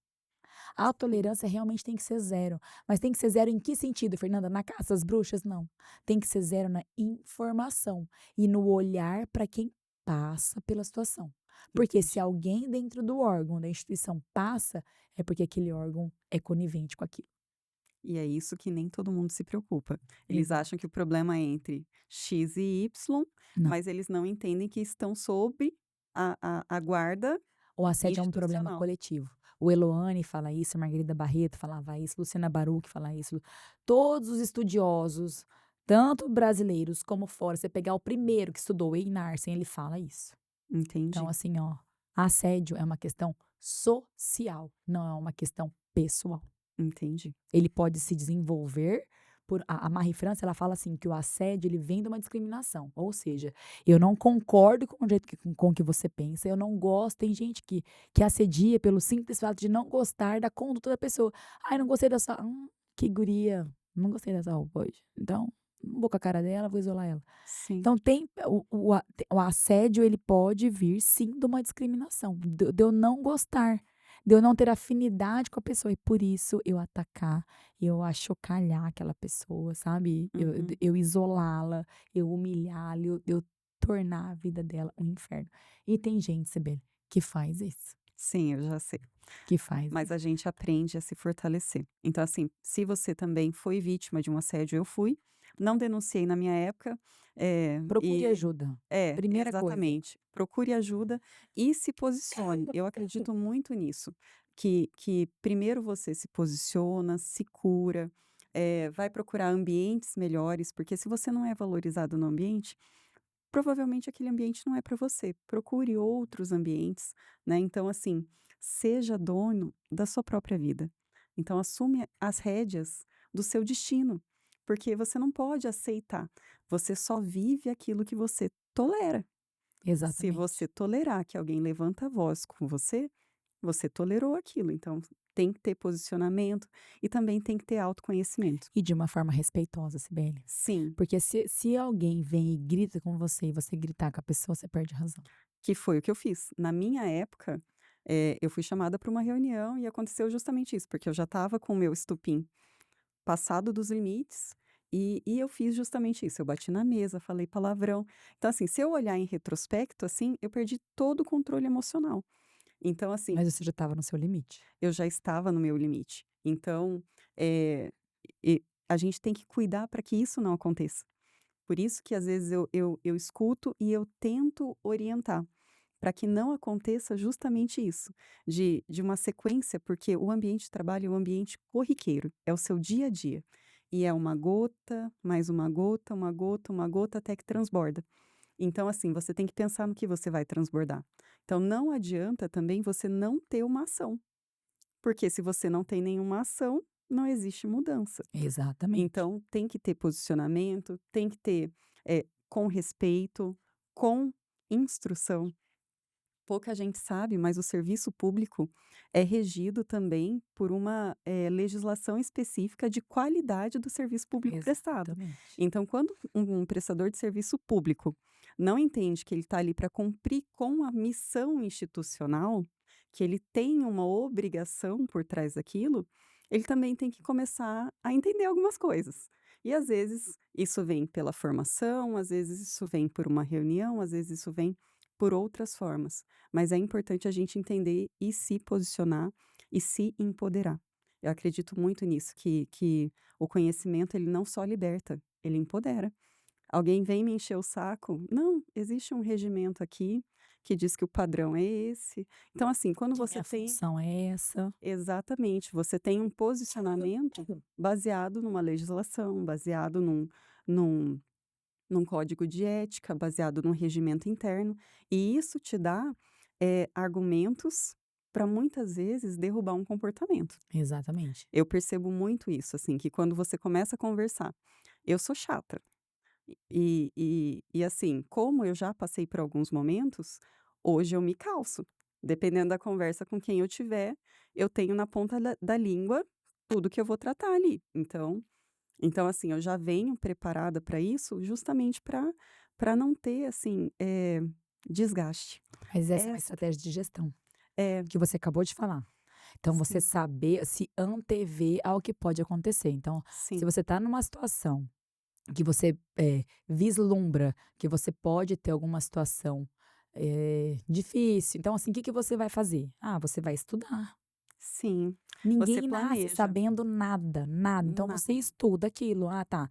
A sim. tolerância realmente tem que ser zero. Mas tem que ser zero em que sentido, Fernanda? Na caça às bruxas? Não. Tem que ser zero na informação e no olhar para quem passa pela situação. Porque se Entendi. alguém dentro do órgão, da instituição, passa, é porque aquele órgão é conivente com aquilo. E é isso que nem todo mundo se preocupa. Eles acham Exato. que o problema é entre X e Y, Não. mas eles não entendem que estão sob a guarda O assédio é um problema institucional. coletivo. O Eloane fala isso, a Margarida Barreto falava isso, Luciana Baruch fala isso. Todos os estudiosos, tanto brasileiros como fora, você pegar o primeiro que estudou, o Einarsen, ele fala isso. Então, Entendi, assim, ó, assédio é uma questão social, não é uma questão pessoal. entendi. Ele pode se desenvolver por a Marie France, ela fala assim, que o assédio ele vem de uma discriminação, ou seja, eu não concordo com o jeito que com o que você pensa, eu não gosto tem gente que assedia pelo simples fato de não gostar da conduta da pessoa. "Ai, não gostei dessa que guria, não gostei dessa roupa hoje, então, não vou com a cara dela, vou isolar ela". Sim, Então tem o assédio ele pode vir sim de uma discriminação, de eu não gostar, de eu não ter afinidade com a pessoa e por isso eu atacar, eu achocalhar aquela pessoa, sabe, uhum. eu isolá-la, eu humilhá-la, eu tornar a vida dela um inferno. E tem gente, Sibeli, que faz isso, Sim, eu já sei. que faz Mas a isso. gente aprende a se fortalecer. Então, assim, se você também foi vítima de um assédio, eu fui. Não denunciei na minha época, Procure ajuda, primeira coisa. exatamente. Procure ajuda e se posicione. Eu acredito muito nisso, que primeiro você se posiciona, se cura, vai procurar ambientes melhores, porque se você não é valorizado no ambiente, provavelmente aquele ambiente não é para você. Procure outros ambientes, né. Então, assim, seja dono da sua própria vida. Então assume as rédeas do seu destino, porque você não pode aceitar. Você só vive aquilo que você tolera. Se Exatamente. você tolerar que alguém levanta a voz com você, você tolerou aquilo. Então tem que ter posicionamento e também tem que ter autoconhecimento. E de uma forma respeitosa, Sibeli. Sim, Porque se alguém vem e grita com você e você gritar com a pessoa, você perde a razão. que foi o que eu fiz. Na minha época, eu fui chamada para uma reunião e aconteceu justamente isso, porque eu já estava com o meu estupim passado dos limites, e eu fiz justamente isso, eu bati na mesa, falei palavrão. Então, assim, se eu olhar em retrospecto, assim, eu perdi todo o controle emocional. Então, assim, Mas você já estava no seu limite. eu já estava no meu limite. Então, eh, a gente tem que cuidar para que isso não aconteça. Por isso que às vezes eu escuto e eu tento orientar, para que não aconteça justamente isso, de uma sequência, porque o ambiente de trabalho é um ambiente corriqueiro, é o seu dia a dia. E é uma gota, mais uma gota, até que transborda. Então, assim, você tem que pensar no que você vai transbordar. Então, não adianta também você não ter uma ação, porque se você não tem nenhuma ação, não existe mudança. Exatamente. Então, tem que ter posicionamento, tem que ter com respeito, com instrução. pouca gente sabe, mas o serviço público é regido também por uma, legislação específica de qualidade do serviço público prestado. Exatamente. Então, quando um prestador de serviço público não entende que ele está ali para cumprir com a missão institucional, que ele tem uma obrigação por trás daquilo, ele também tem que começar a entender algumas coisas. E às vezes isso vem pela formação, às vezes isso vem por uma reunião, às vezes isso vem por outras formas. Mas é importante a gente entender e se posicionar e se empoderar. Eu acredito muito nisso, que o conhecimento ele não só liberta, ele empodera. Alguém vem me encher o saco? Não, existe um regimento aqui que diz que o padrão é esse. Então, assim, quando Que você minha tem. função é essa. Exatamente, você tem um posicionamento baseado numa legislação, baseado num num código de ética, baseado num regimento interno, e isso te dá, argumentos para muitas vezes derrubar um comportamento. Exatamente. Eu percebo muito isso, assim, que quando você começa a conversar, eu sou chata, assim, como eu já passei por alguns momentos, hoje eu me calço. Dependendo da conversa com quem eu tiver, eu tenho na ponta da língua tudo que eu vou tratar ali. Então, assim, eu já venho preparada para isso, justamente para não ter, assim, desgaste. Mas essa é uma Essa estratégia de gestão, é, que você acabou de falar. Então você sim, saber se antever ao que pode acontecer. Então, se sim, você está numa situação que você, vislumbra que você pode ter alguma situação, difícil, então assim, o que que você vai fazer? Ah, você vai estudar. sim. Você Ninguém nasce planeja. sabendo nada, nada. Então você Nada. estuda aquilo. Ah, tá.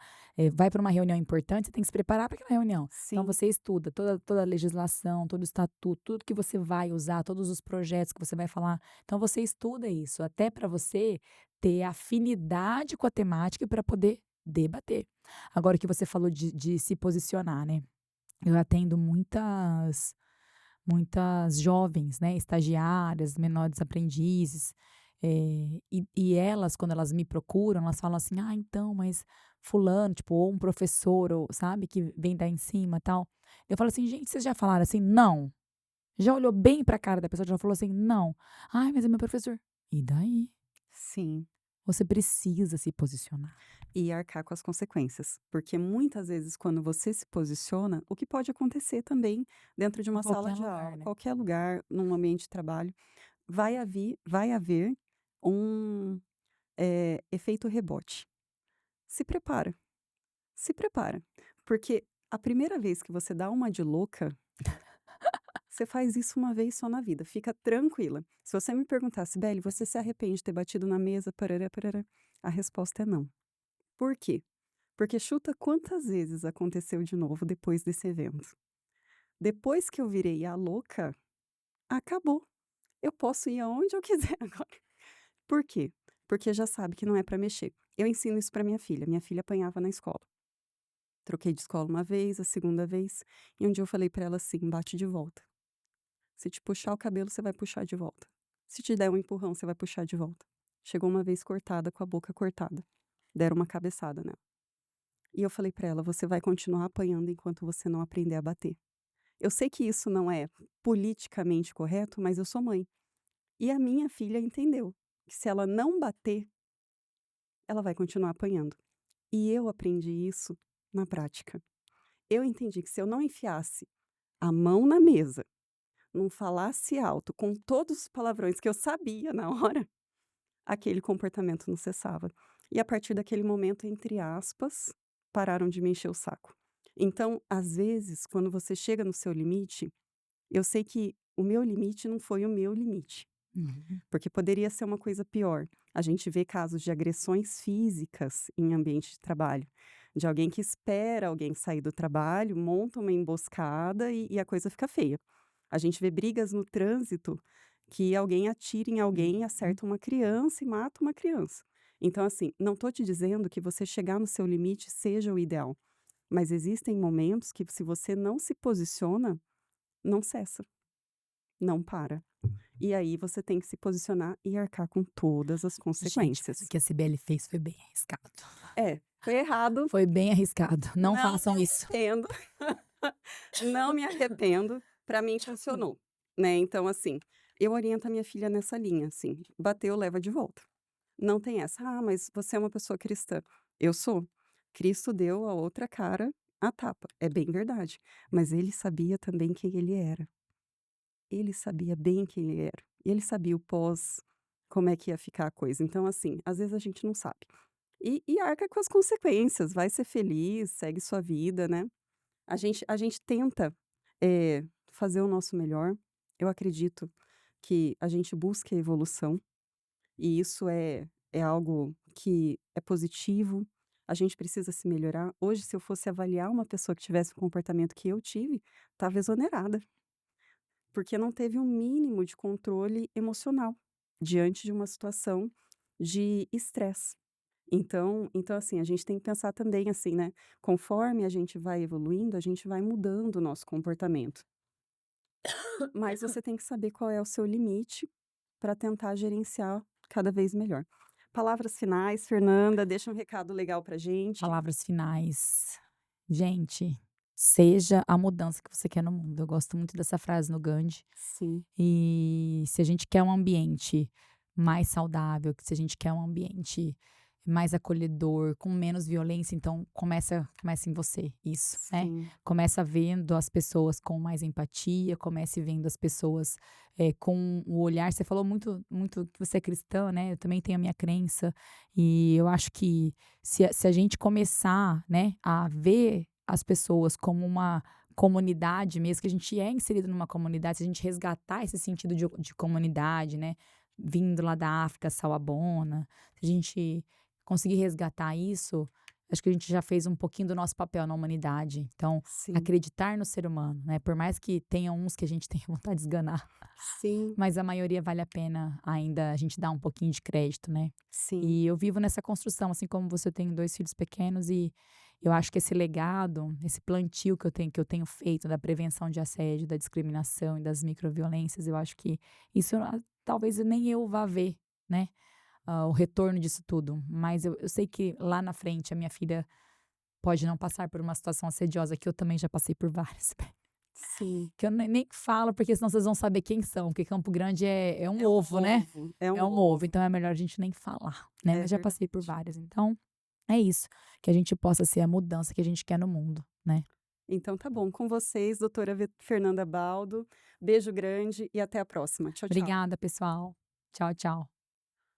Vai para uma reunião importante, você tem que se preparar para aquela reunião. Então Sim, você estuda toda a legislação, todo o estatuto, tudo que você vai usar, todos os projetos que você vai falar. Então você estuda isso, até para você ter afinidade com a temática e para poder debater. Agora o que você falou de se posicionar, né? Eu atendo muitas jovens, né, estagiárias, menores aprendizes, e elas, quando elas me procuram, elas falam assim: "Ah, então, mas fulano", tipo, ou um professor ou sabe, que vem dar em cima, tal. Eu falo assim: "Gente, vocês já falaram assim 'não'? Já olhou bem pra cara da pessoa, já falou assim 'não'? 'Ai, mas é meu professor'". E daí? sim. Você precisa se posicionar. E arcar com as consequências, porque muitas vezes quando você se posiciona, o que pode acontecer também dentro de Em uma sala qualquer de lugar, aula, né. qualquer lugar, num ambiente de trabalho, vai haver um, efeito rebote. Se prepara, se prepara, porque a primeira vez que você dá uma de louca, você faz isso uma vez só na vida, fica tranquila. Se você me perguntar: "Sibeli, você se arrepende de ter batido na mesa, parará, parará", a resposta é não. Por quê? Porque chuta quantas vezes aconteceu de novo depois desse evento. Depois que eu virei a louca, acabou. Eu posso ir aonde eu quiser agora. Por quê? Porque já sabe que não é para mexer. Eu ensino isso para minha filha apanhava na escola. Troquei de escola uma vez, a segunda vez, e um dia eu falei para ela assim: "Bate de volta. Se te puxar o cabelo, você vai puxar de volta. Se te der um empurrão, você vai puxar de volta". Chegou uma vez cortada, com a boca cortada. Deram uma cabeçada nela. E eu falei para ela: "Você vai continuar apanhando enquanto você não aprender a bater". Eu sei que isso não é politicamente correto, mas eu sou mãe. E a minha filha entendeu que se ela não bater, ela vai continuar apanhando. E eu aprendi isso na prática. Eu entendi que se eu não enfiasse a mão na mesa, não falasse alto com todos os palavrões que eu sabia na hora, aquele comportamento não cessava. E a partir daquele momento, entre aspas, pararam de me encher o saco. Então, às vezes, quando você chega no seu limite, eu sei que o meu limite não foi o meu limite, Uhum. porque poderia ser uma coisa pior. A gente vê casos de agressões físicas em ambiente de trabalho, de alguém que espera alguém sair do trabalho, monta uma emboscada e a coisa fica feia. A gente vê brigas no trânsito que alguém atira em alguém, Uhum. acerta uma criança e mata uma criança. Então, assim, não estou te dizendo que você chegar no seu limite seja o ideal, mas existem momentos que, se você não se posiciona, não cessa, não para. E aí você tem que se posicionar e arcar com todas as Gente, mas o consequências. que a Cibele fez foi bem arriscado. É, foi errado, Foi bem arriscado. Não não me façam isso. arrependo, não me arrependo, para mim funcionou. né. Então, assim, eu oriento a minha filha nessa linha, assim, bateu, leva de volta. Não tem essa: "Ah, mas você é uma pessoa cristã". Eu sou. Cristo deu a outra cara à tapa, é bem verdade, mas ele sabia também quem ele era. Ele sabia bem quem ele era. E ele sabia o pós, como é que ia ficar a coisa. Então, assim, às vezes a gente não sabe. E arca com as consequências, vai ser feliz, segue sua vida, né. A gente tenta, fazer o nosso melhor. Eu acredito que a gente busca a evolução, e isso é algo que é positivo. A gente precisa se melhorar. Hoje, se eu fosse avaliar uma pessoa que tivesse o comportamento que eu tive, estava exonerada. Porque não teve um mínimo de controle emocional, diante de uma situação de estresse. Então, assim, a gente tem que pensar também assim, né, conforme a gente vai evoluindo, a gente vai mudando o nosso comportamento. Mas você tem que saber qual é o seu limite, para tentar gerenciar cada vez melhor. Palavras finais, Fernanda, deixa um recado legal pra gente. Palavras finais. Gente, seja a mudança que você quer no mundo. Eu gosto muito dessa frase no Gandhi. Sim, E se a gente quer um ambiente mais saudável, que se a gente quer um ambiente mais acolhedor, com menos violência, então começa em você, isso, né. sim, Começa vendo as pessoas com mais empatia, comece vendo as pessoas, com o olhar você falou muito que você é cristã, né, eu também tenho a minha crença, e eu acho que se a gente começar, né, a ver as pessoas como uma comunidade mesmo, que a gente é inserido numa comunidade, se a gente resgatar esse sentido de comunidade, né, vindo lá da África Salabona, se a gente conseguir resgatar isso, acho que a gente já fez um pouquinho do nosso papel na humanidade. Então, sim, acreditar no ser humano, né, por mais que tenha uns que a gente tenha vontade de esganar, sim, mas a maioria vale a pena ainda a gente dar um pouquinho de crédito, né. sim, E eu vivo nessa construção, assim como você, eu tenho 2 filhos pequenos e eu acho que esse legado, esse plantio que eu tenho feito da prevenção de assédio, da discriminação e das microviolências, eu acho que isso, talvez nem eu vá ver, né, o retorno disso tudo, mas eu sei que lá na frente a minha filha pode não passar por uma situação assediosa, que eu também já passei por várias. sim. Que eu nem falo, porque senão vocês vão saber quem são, porque Campo Grande é um É um ovo, né, ovo, é é um um ovo, ovo. então é melhor a gente nem falar, né, É mas já passei por verdade. várias, então é isso, que a gente possa ser a mudança que a gente quer no mundo, né. Então tá bom, com vocês, doutora Fernanda Baldo. Beijo grande e até a próxima. Tchau, tchau. Obrigada pessoal. Tchau, tchau.